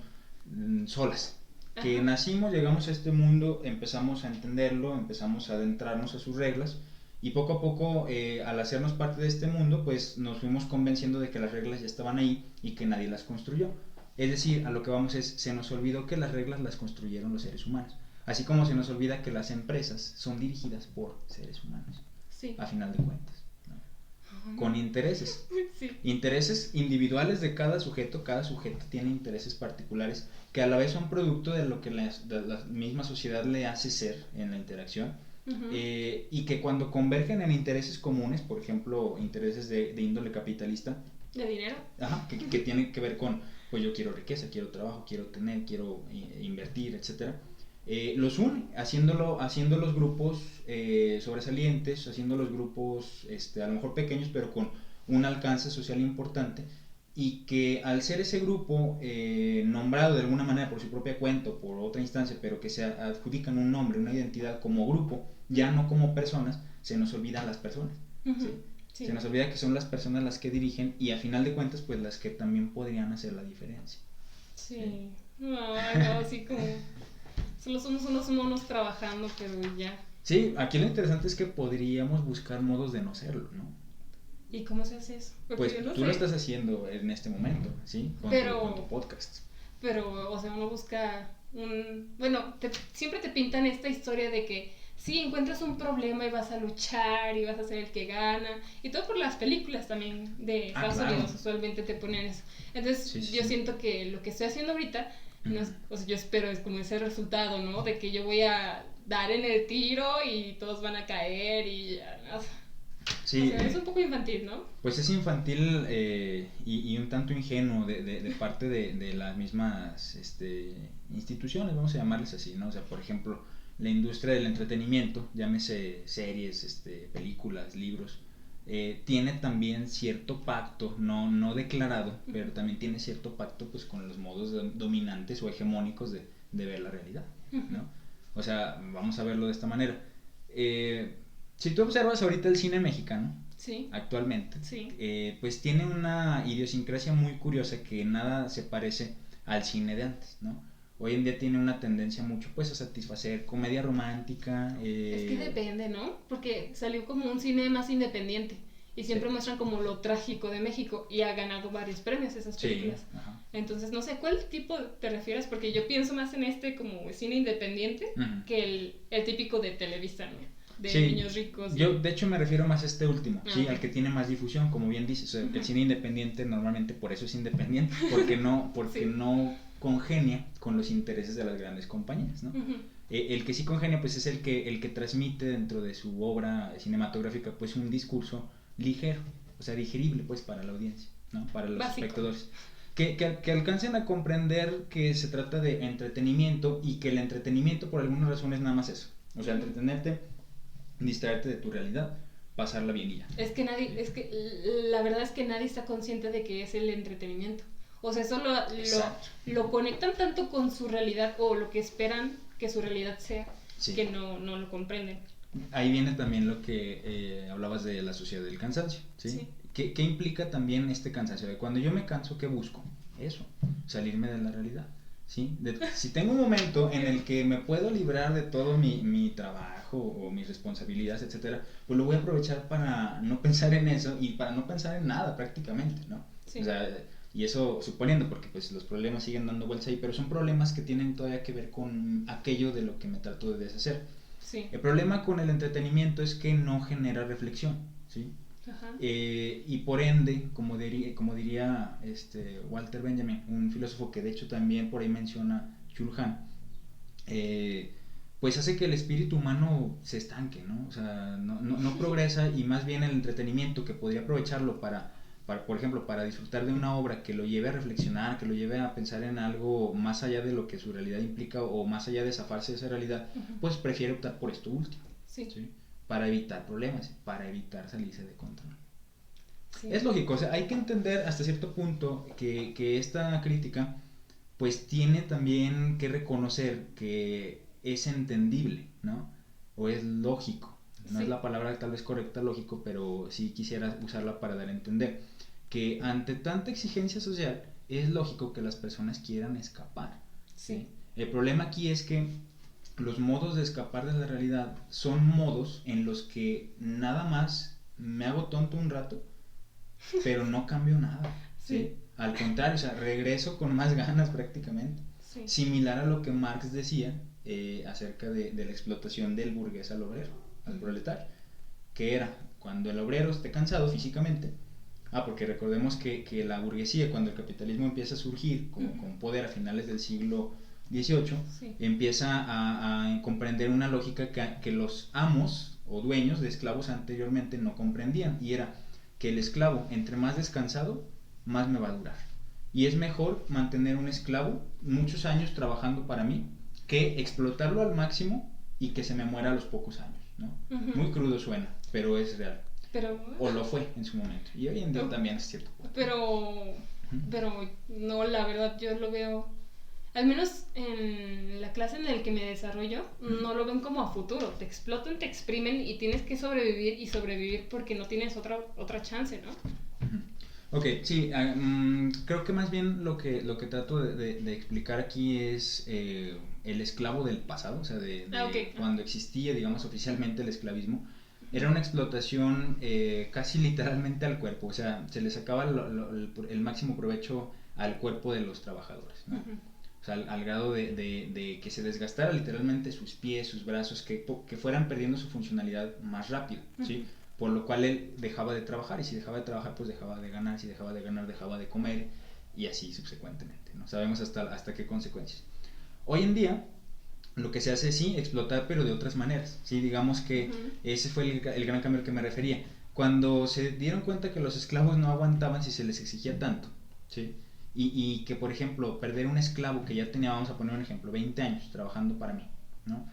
solas. Que Ajá. nacimos, llegamos a este mundo, empezamos a entenderlo, empezamos a adentrarnos a sus reglas y poco a poco, al hacernos parte de este mundo, pues nos fuimos convenciendo de que las reglas ya estaban ahí y que nadie las construyó. Es decir, a lo que vamos es, se nos olvidó que las reglas las construyeron los seres humanos. Así como se nos olvida que las empresas son dirigidas por seres humanos, sí. a final de cuentas, ¿no? Con intereses. Sí. Intereses individuales de cada sujeto tiene intereses particulares que a la vez son producto de lo que la misma sociedad le hace ser en la interacción. Uh-huh. Y que cuando convergen en intereses comunes, por ejemplo, intereses de índole capitalista, de dinero, ajá, que tienen que ver con, pues yo quiero riqueza, quiero trabajo, quiero tener, quiero invertir, etcétera. Los une, haciendo los grupos sobresalientes, haciendo los grupos a lo mejor pequeños, pero con un alcance social importante, y que al ser ese grupo nombrado de alguna manera por su propia cuenta o por otra instancia, pero que se adjudican un nombre, una identidad como grupo, ya no como personas, se nos olvidan las personas. Uh-huh. ¿Sí? Sí. Se nos olvida que son las personas las que dirigen y a final de cuentas pues las que también podrían hacer la diferencia. Sí. No, así como solo somos unos monos trabajando, pero ya. Sí, aquí lo interesante es que podríamos buscar modos de no serlo, ¿no? ¿Y cómo se hace eso? Porque pues yo no tú sé. Lo estás haciendo en este momento, ¿sí? Con tu podcast. Pero, o sea, uno busca bueno, siempre te pintan esta historia de que sí, encuentras un problema y vas a luchar y vas a ser el que gana. Y todo por las películas también de Estados Unidos usualmente te ponen eso. Entonces yo siento que lo que estoy haciendo ahorita, no es, o sea, yo espero es como ese resultado, ¿no? De que yo voy a dar en el tiro y todos van a caer y ya, o sí, sea, es un poco infantil, ¿no? Pues es infantil y un tanto ingenuo de parte de las mismas instituciones, vamos a llamarles así, ¿no? O sea, por ejemplo, la industria del entretenimiento, llámese series, películas, libros, tiene también cierto pacto, no declarado, pero también tiene cierto pacto pues con los modos dominantes o hegemónicos de ver la realidad, ¿no? O sea, vamos a verlo de esta manera. Si tú observas ahorita el cine mexicano, sí, actualmente, sí, pues tiene una idiosincrasia muy curiosa que nada se parece al cine de antes, ¿no? Hoy en día tiene una tendencia mucho pues a satisfacer comedia romántica. Es que depende, ¿no? Porque salió como un cine más independiente y siempre muestran como lo trágico de México y ha ganado varios premios esas películas. Sí, ajá. Entonces, no sé, ¿cuál tipo te refieres? Porque yo pienso más en como cine independiente que el típico de Televisa, ¿no? De niños ricos. Yo de hecho me refiero más a este último, sí, al que tiene más difusión, como bien dices, o sea, el cine independiente normalmente por eso es independiente, porque no congenia con los intereses de las grandes compañías, ¿no? El que sí congenia pues es el que transmite dentro de su obra cinematográfica pues un discurso ligero, o sea, digerible pues para la audiencia, ¿no? Para los espectadores. Que alcancen a comprender que se trata de entretenimiento y que el entretenimiento por alguna razón es nada más eso, o sea, entretenerte, distraerte de tu realidad, pasarla bien y ya. La verdad es que nadie está consciente de que es el entretenimiento. O sea, eso lo conectan tanto con su realidad o lo que esperan que su realidad sea, que no lo comprenden. Ahí viene también lo que hablabas de la sociedad del cansancio, ¿sí? Sí. ¿Qué implica también este cansancio? Cuando yo me canso, ¿qué busco? Eso, salirme de la realidad, ¿sí? Si tengo un momento en el que me puedo librar de todo mi trabajo o mis responsabilidades, etcétera, pues lo voy a aprovechar para no pensar en eso y para no pensar en nada prácticamente, ¿no? Sí. O sea, y eso suponiendo, porque pues los problemas siguen dando vueltas ahí, pero son problemas que tienen todavía que ver con aquello de lo que me trato de deshacer. Sí. El problema con el entretenimiento es que no genera reflexión, ¿sí? Ajá. Y por ende, como diría Walter Benjamin, un filósofo que de hecho también por ahí menciona Jules Han, pues hace que el espíritu humano se estanque, ¿no? O sea, no progresa, y más bien el entretenimiento que podría aprovecharlo para, por ejemplo, para disfrutar de una obra que lo lleve a reflexionar, que lo lleve a pensar en algo más allá de lo que su realidad implica o más allá de zafarse de esa realidad, pues prefiere optar por esto último. Sí. ¿Sí? para evitar problemas, para evitar salirse de control. Sí. Es lógico, o sea, hay que entender hasta cierto punto que esta crítica pues tiene también que reconocer que es entendible, ¿no? O es lógico. No Sí. es la palabra tal vez correcta, lógico, pero sí quisiera usarla para dar a entender que ante tanta exigencia social es lógico que las personas quieran escapar. Sí. El problema aquí es que los modos de escapar de la realidad son modos en los que nada más me hago tonto un rato, pero no cambio nada. ¿Sí? Sí. Al contrario, o sea, regreso con más ganas prácticamente. Sí. Similar a lo que Marx decía acerca de la explotación del burgués al obrero, al proletario, que era cuando el obrero esté cansado físicamente. Porque recordemos que la burguesía, cuando el capitalismo empieza a surgir con poder a finales del siglo XVIII, Sí. empieza a comprender una lógica que los amos o dueños de esclavos anteriormente no comprendían, y era que el esclavo, entre más descansado, más me va a durar. Y es mejor mantener un esclavo muchos años trabajando para mí que explotarlo al máximo y que se me muera a los pocos años, ¿no? Muy crudo suena, pero es real. O lo fue en su momento. Y hoy en día también es cierto. Pero no, la verdad yo lo veo, al menos en la clase en la que me desarrollo, no lo ven como a futuro. Te explotan, te exprimen y tienes que sobrevivir y sobrevivir porque no tienes otra chance, ¿no? Ok, sí, creo que más bien lo que trato de explicar aquí es el esclavo del pasado, o sea, cuando existía, digamos, oficialmente el esclavismo. Era una explotación casi literalmente al cuerpo, o sea, se le sacaba el máximo provecho al cuerpo de los trabajadores, ¿no? O sea, al grado de que se desgastara literalmente sus pies, sus brazos, que fueran perdiendo su funcionalidad más rápido, ¿sí? Por lo cual él dejaba de trabajar, y si dejaba de trabajar, pues dejaba de ganar, si dejaba de ganar, dejaba de comer, y así subsecuentemente, ¿no? Sabemos hasta qué consecuencias. Hoy en día, lo que se hace es sí explotar, pero de otras maneras, ¿sí? Digamos que ese fue el gran cambio al que me refería. Cuando se dieron cuenta que los esclavos no aguantaban si se les exigía tanto, ¿sí? Y que, por ejemplo, perder un esclavo que ya tenía, vamos a poner un ejemplo, 20 años trabajando para mí, ¿no?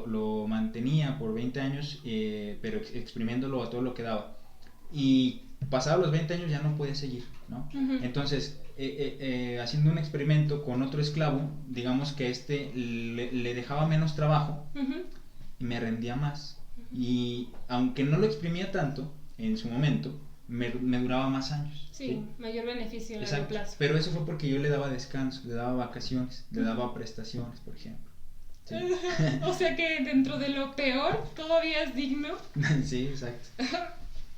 Lo mantenía por 20 años, pero exprimiéndolo a todo lo que daba. Y pasados los 20 años ya no podía seguir, ¿no? Entonces, haciendo un experimento con otro esclavo, digamos que le dejaba menos trabajo y me rendía más. Y aunque no lo exprimía tanto en su momento, me duraba más años. Sí, mayor beneficio a largo plazo. Pero eso fue porque yo le daba descanso, le daba vacaciones, le daba prestaciones, por ejemplo. Sí. O sea que dentro de lo peor todavía es digno. Sí, exacto.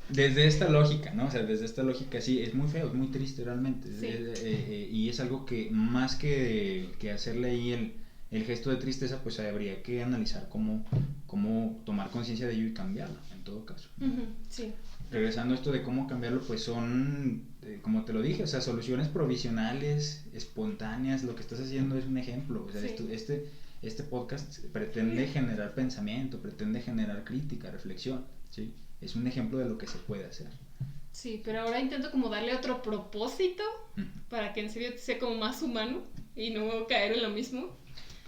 Desde esta lógica, ¿no? O sea, desde esta lógica sí, es muy feo, es muy triste realmente. Sí. Y es algo que más que hacerle ahí el gesto de tristeza, pues habría que analizar cómo tomar conciencia de ello y cambiarlo, en todo caso. Sí. Regresando a esto de cómo cambiarlo, pues son, como te lo dije, o sea, soluciones provisionales, espontáneas. Lo que estás haciendo es un ejemplo. O sea, Sí. este podcast pretende generar pensamiento, pretende generar crítica, reflexión, ¿sí? Es un ejemplo de lo que se puede hacer. Sí, pero ahora intento como darle otro propósito para que en serio sea como más humano y no caer en lo mismo.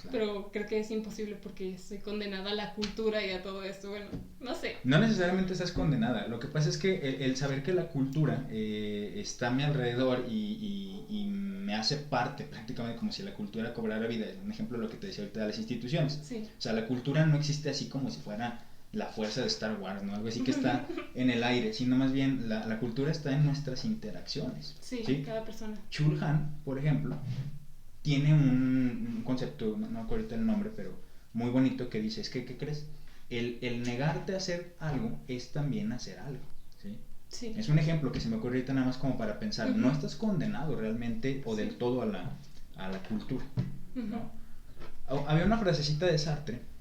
Claro. Pero creo que es imposible porque estoy condenada a la cultura y a todo esto. Bueno, no sé. No necesariamente estás condenada. Lo que pasa es que el saber que la cultura está a mi alrededor y me hace parte prácticamente, como si la cultura cobrara vida. Es un ejemplo de lo que te decía ahorita de las instituciones. Sí. O sea, la cultura no existe así como si fuera la fuerza de Star Wars, ¿no? Algo así que está en el aire, sino más bien la cultura está en nuestras interacciones. Sí, cada persona. Chul Han, por ejemplo, tiene un concepto, no acuerdo ahorita el nombre, pero muy bonito, que dice, es que, ¿qué crees? El negarte a hacer algo es también hacer algo, ¿sí? Sí. Es un ejemplo que se me ocurre ahorita nada más como para pensar, no estás condenado realmente o del todo a la cultura, ¿no? Había una frasecita de Sartre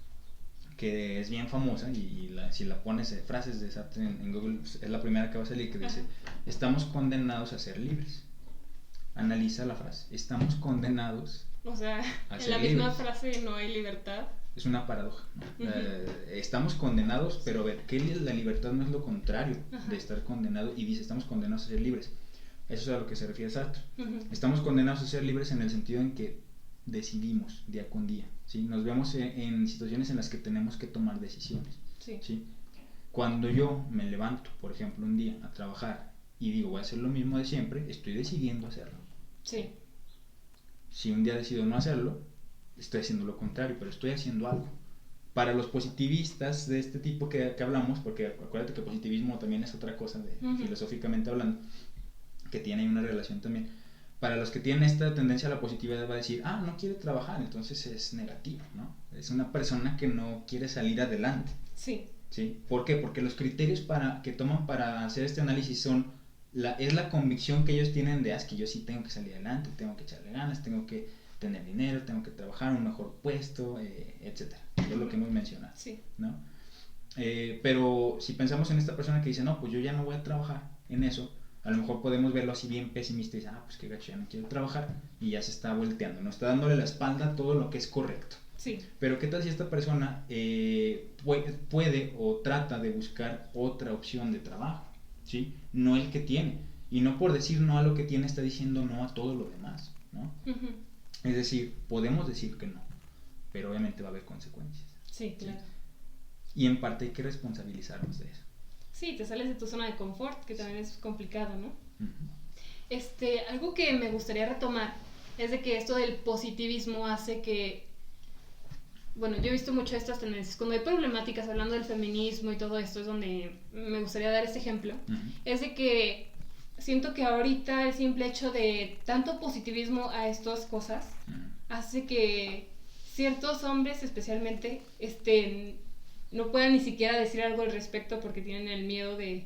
que es bien famosa, y si la pones frases de Sartre en Google, es la primera que va a salir, que dice, estamos condenados a ser libres. Analiza la frase, estamos condenados o sea, a en ser la misma libres. frase no hay libertad. Es una paradoja, ¿no? Estamos condenados, pero a ver, que la libertad no es lo contrario de estar condenado, y dice, estamos condenados a ser libres. Eso es a lo que se refiere Sartre. Estamos condenados a ser libres en el sentido en que decidimos día con día, ¿sí? Nos vemos en situaciones en las que tenemos que tomar decisiones. Sí. ¿sí? Cuando yo me levanto, por ejemplo, un día a trabajar y digo voy a hacer lo mismo de siempre, estoy decidiendo hacerlo. Sí. Si un día decido no hacerlo, estoy haciendo lo contrario, pero estoy haciendo algo. Para los positivistas de este tipo que hablamos, porque acuérdate que positivismo también es otra cosa, filosóficamente hablando, que tiene una relación también. Para los que tienen esta tendencia a la positividad va a decir, no quiere trabajar, entonces es negativo, ¿no? Es una persona que no quiere salir adelante. Sí. ¿Sí? ¿Por qué? Porque los criterios que toman para hacer este análisis es la convicción que ellos tienen de, es que yo sí tengo que salir adelante, tengo que echarle ganas, tengo que tener dinero, tengo que trabajar en un mejor puesto, etcétera. Todo lo que hemos mencionado, sí. ¿no? Pero si pensamos en esta persona que dice, no, pues yo ya no voy a trabajar en eso, a lo mejor podemos verlo así bien pesimista y dice, pues qué gacho, ya no quiero trabajar, y ya se está volteando, no está dándole la espalda a todo lo que es correcto. Sí. Pero qué tal si esta persona puede o trata de buscar otra opción de trabajo, ¿sí? No el que tiene, y no por decir no a lo que tiene está diciendo no a todo lo demás, ¿no? Es decir, podemos decir que no, pero obviamente va a haber consecuencias. Sí, claro. Y en parte hay que responsabilizarnos de eso. Sí, te sales de tu zona de confort, que también es complicado, ¿no? Algo que me gustaría retomar es de que esto del positivismo hace que, bueno, yo he visto mucho estas tendencias, cuando hay problemáticas hablando del feminismo y todo esto, es donde me gustaría dar este ejemplo, es de que siento que ahorita el simple hecho de tanto positivismo a estas cosas hace que ciertos hombres especialmente no puedan ni siquiera decir algo al respecto porque tienen el miedo de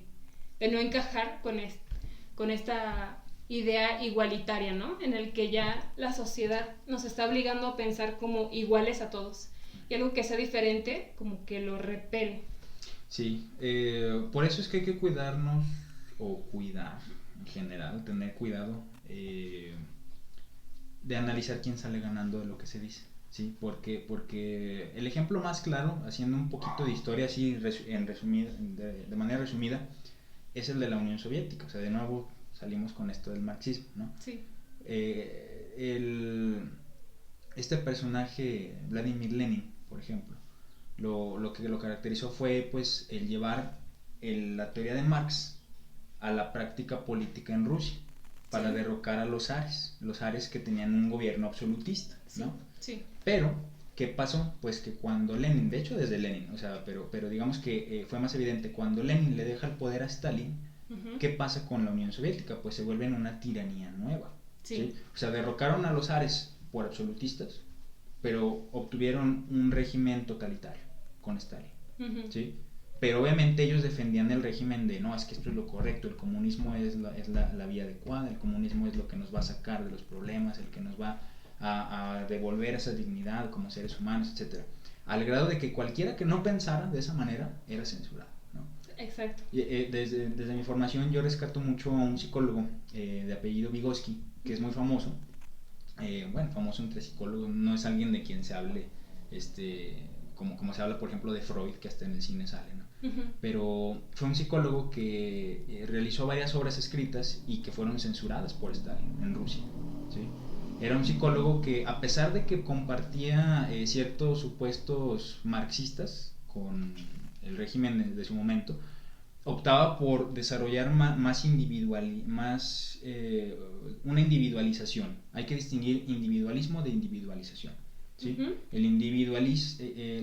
no encajar con esta idea igualitaria, ¿no? En el que ya la sociedad nos está obligando a pensar como iguales a todos. Y algo que sea diferente, como que lo repele. Sí, por eso es que hay que cuidarnos, o cuidar en general, tener cuidado de analizar quién sale ganando de lo que se dice. Sí, porque el ejemplo más claro, haciendo un poquito de historia así de manera resumida, es el de la Unión Soviética. O sea, de nuevo salimos con esto del marxismo, ¿no? Sí. Este personaje, Vladimir Lenin, por ejemplo, lo que lo caracterizó fue pues el llevar la teoría de Marx a la práctica política en Rusia para derrocar a los zares que tenían un gobierno absolutista, ¿no? Sí. Pero, ¿qué pasó? Pues que cuando Lenin, de hecho desde Lenin, o sea, pero digamos que fue más evidente, cuando Lenin le deja el poder a Stalin, ¿qué pasa con la Unión Soviética? Pues se vuelven una tiranía nueva, ¿sí? O sea, derrocaron a los zares por absolutistas, pero obtuvieron un régimen totalitario con Stalin, ¿sí? Pero obviamente ellos defendían el régimen de, no, es que esto es lo correcto, el comunismo es la vía adecuada, el comunismo es lo que nos va a sacar de los problemas, el que nos va a devolver esa dignidad como seres humanos, etc. Al grado de que cualquiera que no pensara de esa manera era censurado, ¿no? Exacto. Desde mi formación yo rescato mucho a un psicólogo de apellido Vygotsky, que es muy famoso. Bueno, famoso entre psicólogos, no es alguien de quien se hable como se habla por ejemplo de Freud, que hasta en el cine sale, ¿no? Pero fue un psicólogo que realizó varias obras escritas y que fueron censuradas por Stalin en Rusia, ¿sí? Era un psicólogo que, a pesar de que compartía ciertos supuestos marxistas con el régimen de su momento, optaba por desarrollar una individualización. Hay que distinguir individualismo de individualización, ¿sí? La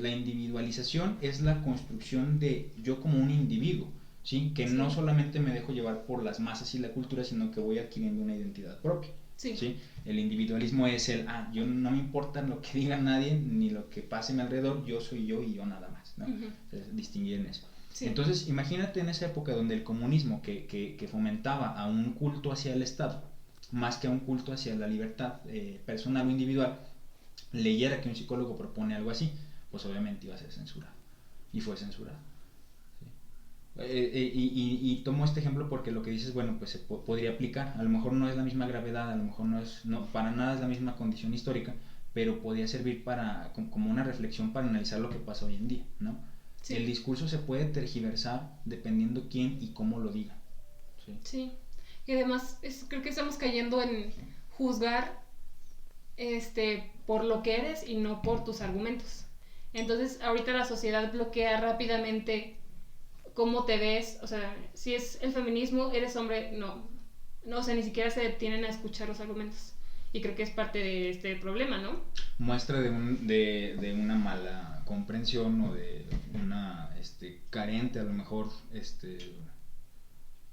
individualización es la construcción de yo como un individuo, ¿sí? Que no solamente me dejo llevar por las masas y la cultura, sino que voy adquiriendo una identidad propia. ¿Sí? El individualismo es yo no me importa lo que diga nadie ni lo que pase a mi alrededor, yo soy yo y yo nada más, ¿no? Entonces, distinguir en eso. Entonces imagínate en esa época donde el comunismo que fomentaba a un culto hacia el Estado más que a un culto hacia la libertad personal o individual, leyera que un psicólogo propone algo así, pues obviamente iba a ser censurado, y fue censurado. Y tomo este ejemplo porque lo que dices, bueno, pues se podría aplicar, a lo mejor no es la misma gravedad, a lo mejor no para nada es la misma condición histórica, pero podría servir como una reflexión para analizar lo que pasa hoy en día, ¿no? Sí. El discurso se puede tergiversar dependiendo quién y cómo lo diga. Sí. Y además creo que estamos cayendo en juzgar por lo que eres y no por tus argumentos. Entonces ahorita la sociedad bloquea rápidamente cómo te ves, o sea, si es el feminismo, eres hombre, no, o sea, ni siquiera se detienen a escuchar los argumentos. Y creo que es parte de este problema, ¿no? Muestra de una mala comprensión o de una carente, a lo mejor,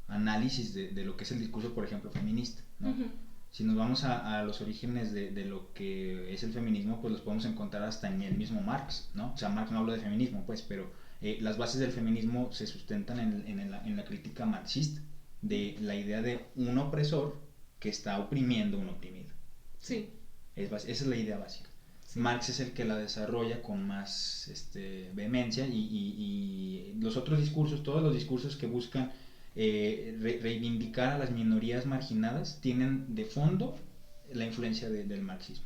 análisis de lo que es el discurso, por ejemplo, feminista, ¿no? Uh-huh. Si nos vamos a los orígenes de lo que es el feminismo, pues los podemos encontrar hasta en el mismo Marx, ¿no? O sea, Marx no habla de feminismo, pues, pero las bases del feminismo se sustentan en la crítica marxista, de la idea de un opresor que está oprimiendo a un oprimido. Sí. Esa es la idea básica. Sí. Marx es el que la desarrolla con más vehemencia y los otros discursos, todos los discursos que buscan reivindicar a las minorías marginadas tienen de fondo la influencia del marxismo,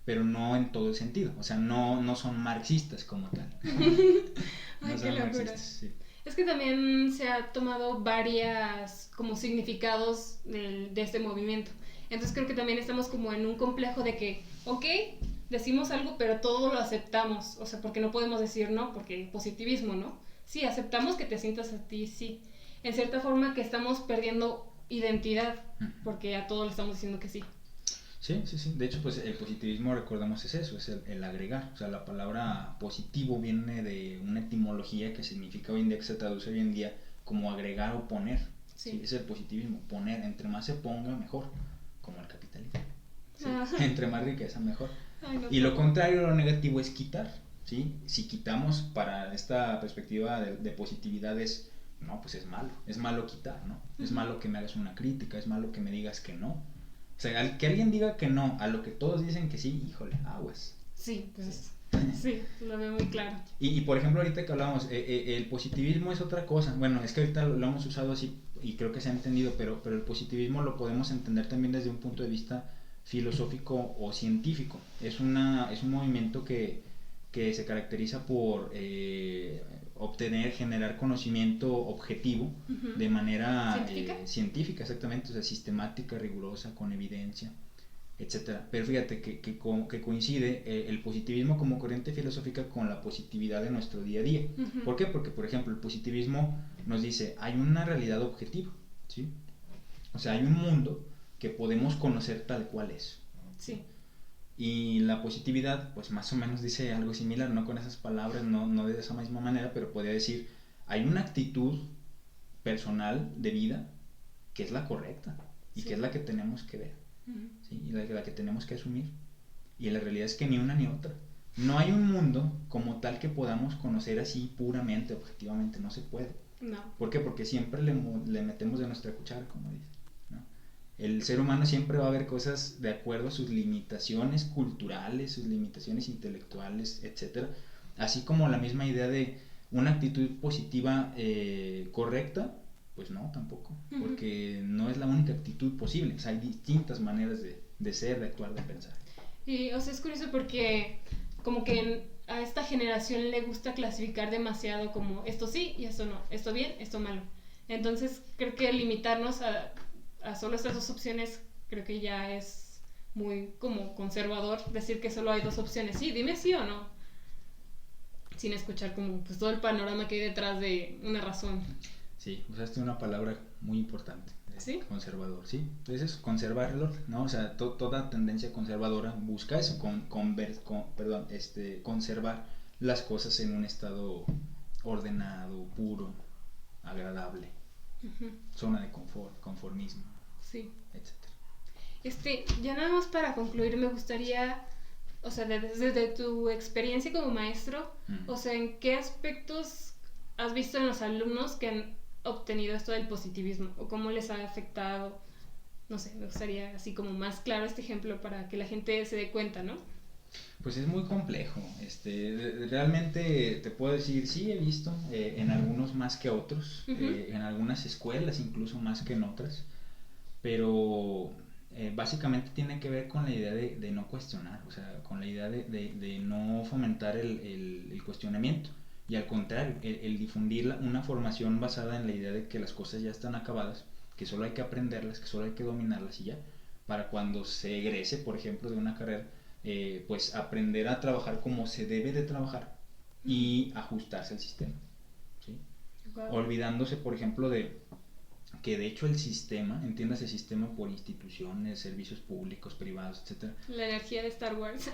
pero no en todo el sentido, o sea, no son marxistas como tal. Ay, qué locura. Sí. Es que también se ha tomado varias como significados de este movimiento. Entonces creo que también estamos como en un complejo de que, ok, decimos algo, pero todo lo aceptamos. O sea, porque no podemos decir no, porque positivismo, ¿no? Sí, aceptamos que te sientas a ti, sí. En cierta forma que estamos perdiendo identidad, porque a todo le estamos diciendo que sí. Sí. De hecho, pues el positivismo, recordamos, es eso, es el agregar. O sea, la palabra positivo viene de una etimología que significa hoy en día, que se traduce hoy en día como agregar o poner. Sí. Es el positivismo, poner. Entre más se ponga, mejor. Como el capitalismo. ¿Sí? Entre más riqueza, mejor. Ay, no, y lo contrario, lo negativo es quitar. ¿Sí? Si quitamos, para esta perspectiva de positividad es, no, pues es malo quitar, ¿no? Uh-huh. Es malo que me hagas una crítica, es malo que me digas que no. O sea, que alguien diga que no a lo que todos dicen que sí, híjole, aguas. Sí, pues sí, lo veo muy claro. Y por ejemplo, ahorita que hablábamos, el positivismo es otra cosa. Bueno, es que ahorita lo hemos usado así y creo que se ha entendido, pero el positivismo lo podemos entender también desde un punto de vista filosófico o científico. Es un movimiento que se caracteriza por generar conocimiento objetivo, uh-huh, de manera científica, exactamente, o sea, sistemática, rigurosa, con evidencia, etcétera. Pero fíjate que coincide el positivismo como corriente filosófica con la positividad de nuestro día a día. Uh-huh. ¿Por qué? Porque, por ejemplo, el positivismo nos dice, hay una realidad objetiva, ¿sí? O sea, hay un mundo que podemos conocer tal cual es. Sí. Y la positividad, pues más o menos dice algo similar, no con esas palabras, no de esa misma manera, pero podría decir, hay una actitud personal de vida que es la correcta y que es la que tenemos que ver, uh-huh, ¿sí? Y la que tenemos que asumir. Y la realidad es que ni una ni otra. No hay un mundo como tal que podamos conocer así puramente, objetivamente, no se puede. No. ¿Por qué? Porque siempre le metemos de nuestra cuchara, como dice. El ser humano siempre va a ver cosas de acuerdo a sus limitaciones culturales, sus limitaciones intelectuales, etc. Así como la misma idea de una actitud positiva correcta, pues no, tampoco. Uh-huh. Porque no es la única actitud posible. O sea, hay distintas maneras de ser, de actuar, de pensar. Y, o sea, es curioso porque como que a esta generación le gusta clasificar demasiado como esto sí y esto no, esto bien, esto malo. Entonces creo que limitarnos a solo estas dos opciones creo que ya es muy como conservador decir que solo hay dos opciones. Sí, dime sí o no, sin escuchar como pues todo el panorama que hay detrás de una razón. Sí, usaste una palabra muy importante. ¿Sí? Conservador, sí. Entonces, conservarlo, ¿no? O sea, toda tendencia conservadora busca eso, conservar las cosas en un estado ordenado, puro, agradable. Uh-huh. Zona de confort, conformismo, sí, etcétera. Ya nada más para concluir, me gustaría, o sea, desde tu experiencia como maestro, o sea, ¿en qué aspectos has visto en los alumnos que han obtenido esto del positivismo o cómo les ha afectado? No sé, me gustaría así como más claro este ejemplo para que la gente se dé cuenta, ¿no? Pues es muy complejo. Realmente te puedo decir, sí he visto en algunos más que otros, uh-huh, en algunas escuelas incluso más que en otras, pero básicamente tiene que ver con la idea de no cuestionar, o sea, con la idea de no fomentar el cuestionamiento y al contrario, el difundir una formación basada en la idea de que las cosas ya están acabadas, que solo hay que aprenderlas, que solo hay que dominarlas y ya, para cuando se egrese, por ejemplo, de una carrera, pues aprender a trabajar como se debe de trabajar y ajustarse al sistema, ¿sí? Wow. Olvidándose, por ejemplo, de que de hecho el sistema, entiéndase sistema por instituciones, servicios públicos, privados, etcétera. La energía de Star Wars.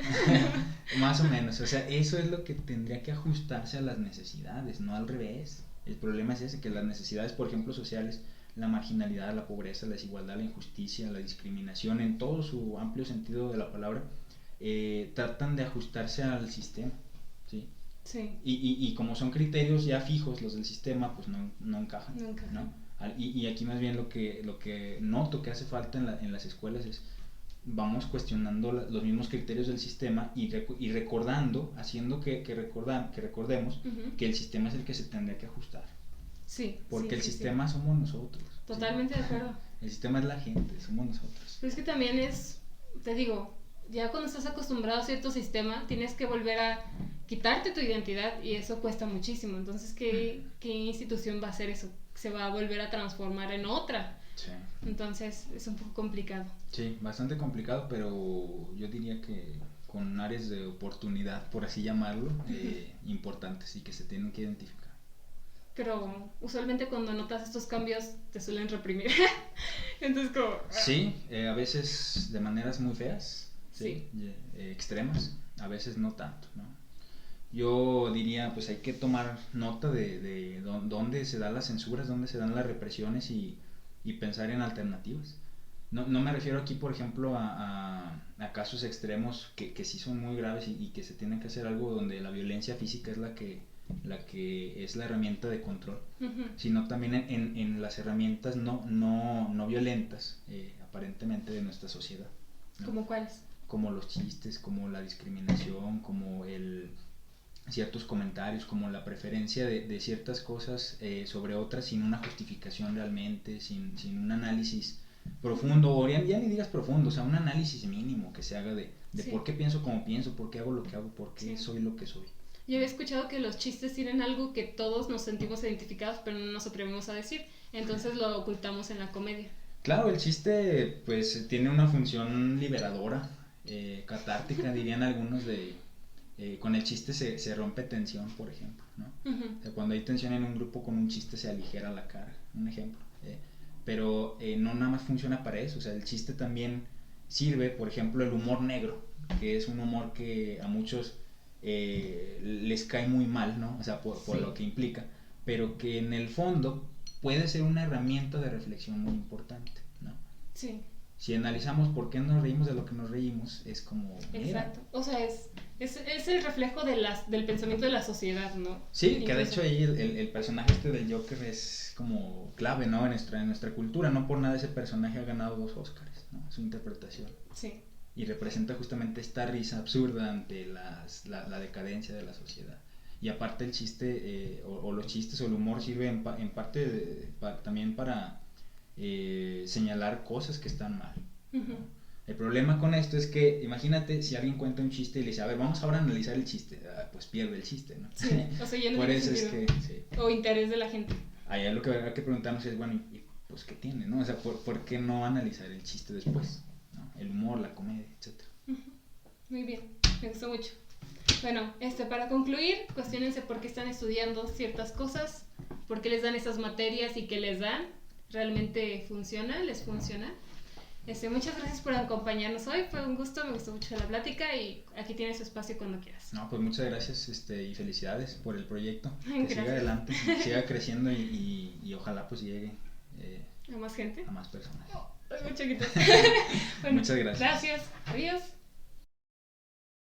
Más o menos, o sea, eso es lo que tendría que ajustarse a las necesidades, no al revés. El problema es ese, que las necesidades, por ejemplo, sociales, la marginalidad, la pobreza, la desigualdad, la injusticia, la discriminación, en todo su amplio sentido de la palabra, tratan de ajustarse al sistema, ¿sí? Sí. Y como son criterios ya fijos los del sistema, pues no encajan, No encajan. ¿no? Y aquí más bien lo que noto que hace falta en las escuelas es vamos cuestionando los mismos criterios del sistema y recordando, haciendo que recordemos que el sistema es el que se tendría que ajustar. Sí. Porque sí, el sí, sistema somos nosotros. Totalmente ¿sí? de acuerdo. El sistema es la gente, somos nosotros. Pero es que también es, te digo, ya cuando estás acostumbrado a cierto sistema, tienes que volver a quitarte tu identidad y eso cuesta muchísimo. Entonces, ¿qué institución va a hacer eso? Se va a volver a transformar en otra. Sí. Entonces, es un poco complicado. Sí, bastante complicado, pero yo diría que con áreas de oportunidad, por así llamarlo, importantes y que se tienen que identificar. Pero usualmente cuando notas estos cambios te suelen reprimir. Entonces como... Sí, a veces de maneras muy feas, ¿sí? Extremas, a veces no tanto, ¿no? Yo diría, pues hay que tomar nota de dónde se dan las censuras, dónde se dan las represiones y pensar en alternativas. No me refiero aquí, por ejemplo, a casos extremos que sí son muy graves y que se tiene que hacer algo donde la violencia física es la que es la herramienta de control, sino también en las herramientas no violentas, aparentemente, de nuestra sociedad, ¿no? ¿Cómo cuáles? Como los chistes, como la discriminación, como ciertos comentarios, como la preferencia de ciertas cosas sobre otras sin una justificación realmente, sin un análisis profundo, o ya ni digas profundo, o sea, un análisis mínimo que se haga de Sí. por qué pienso como pienso, por qué hago lo que hago, por qué Sí. soy lo que soy. Yo había escuchado que los chistes tienen algo que todos nos sentimos identificados, pero no nos atrevemos a decir. Entonces lo ocultamos en la comedia. Claro, el chiste pues tiene una función liberadora, catártica, dirían algunos, con el chiste se rompe tensión, por ejemplo, ¿no? O sea, cuando hay tensión en un grupo, con un chiste se aligera la cara, un ejemplo. Pero no nada más funciona para eso, o sea, el chiste también sirve, por ejemplo, el humor negro, que es un humor que a muchos les cae muy mal, ¿no? O sea, por Sí. lo que implica, pero que en el fondo puede ser una herramienta de reflexión muy importante, ¿no? Sí. Si analizamos por qué nos reímos de lo que nos reímos, es como... mira. Exacto. O sea, es el reflejo del pensamiento de la sociedad, ¿no? Sí, que de Incluso. hecho ahí el personaje del Joker es como clave, ¿no? En nuestra cultura. No por nada ese personaje ha ganado 2 Oscars, ¿no? Su interpretación. Sí. Y representa justamente esta risa absurda ante la decadencia de la sociedad. Y aparte el chiste, o los chistes o el humor sirve en parte también para señalar cosas que están mal. El problema con esto es que, imagínate si alguien cuenta un chiste y le dice, a ver, vamos ahora a analizar el chiste, pues pierde el chiste, ¿no? Sí. O sea, ya no Por tiene eso es sentido. que, sí. O interés de la gente. Allá lo que habrá que preguntarnos es, bueno, ¿y pues qué tiene, no? O sea, ¿por qué no analizar el chiste después? ¿No? El humor, la comedia, etcétera. Muy bien, me gustó mucho. Bueno, para concluir, cuestionense por qué están estudiando ciertas cosas, por qué les dan esas materias y qué les dan. ¿Realmente funciona? ¿Les funciona? Muchas gracias por acompañarnos hoy, fue un gusto, me gustó mucho la plática y aquí tienes su espacio cuando quieras. No, pues muchas gracias y felicidades por el proyecto, que Gracias. siga adelante, siga creciendo y ojalá pues llegue ¿A más gente? a más personas. Muy chiquitos. Bueno, Muchas gracias. Gracias, adiós.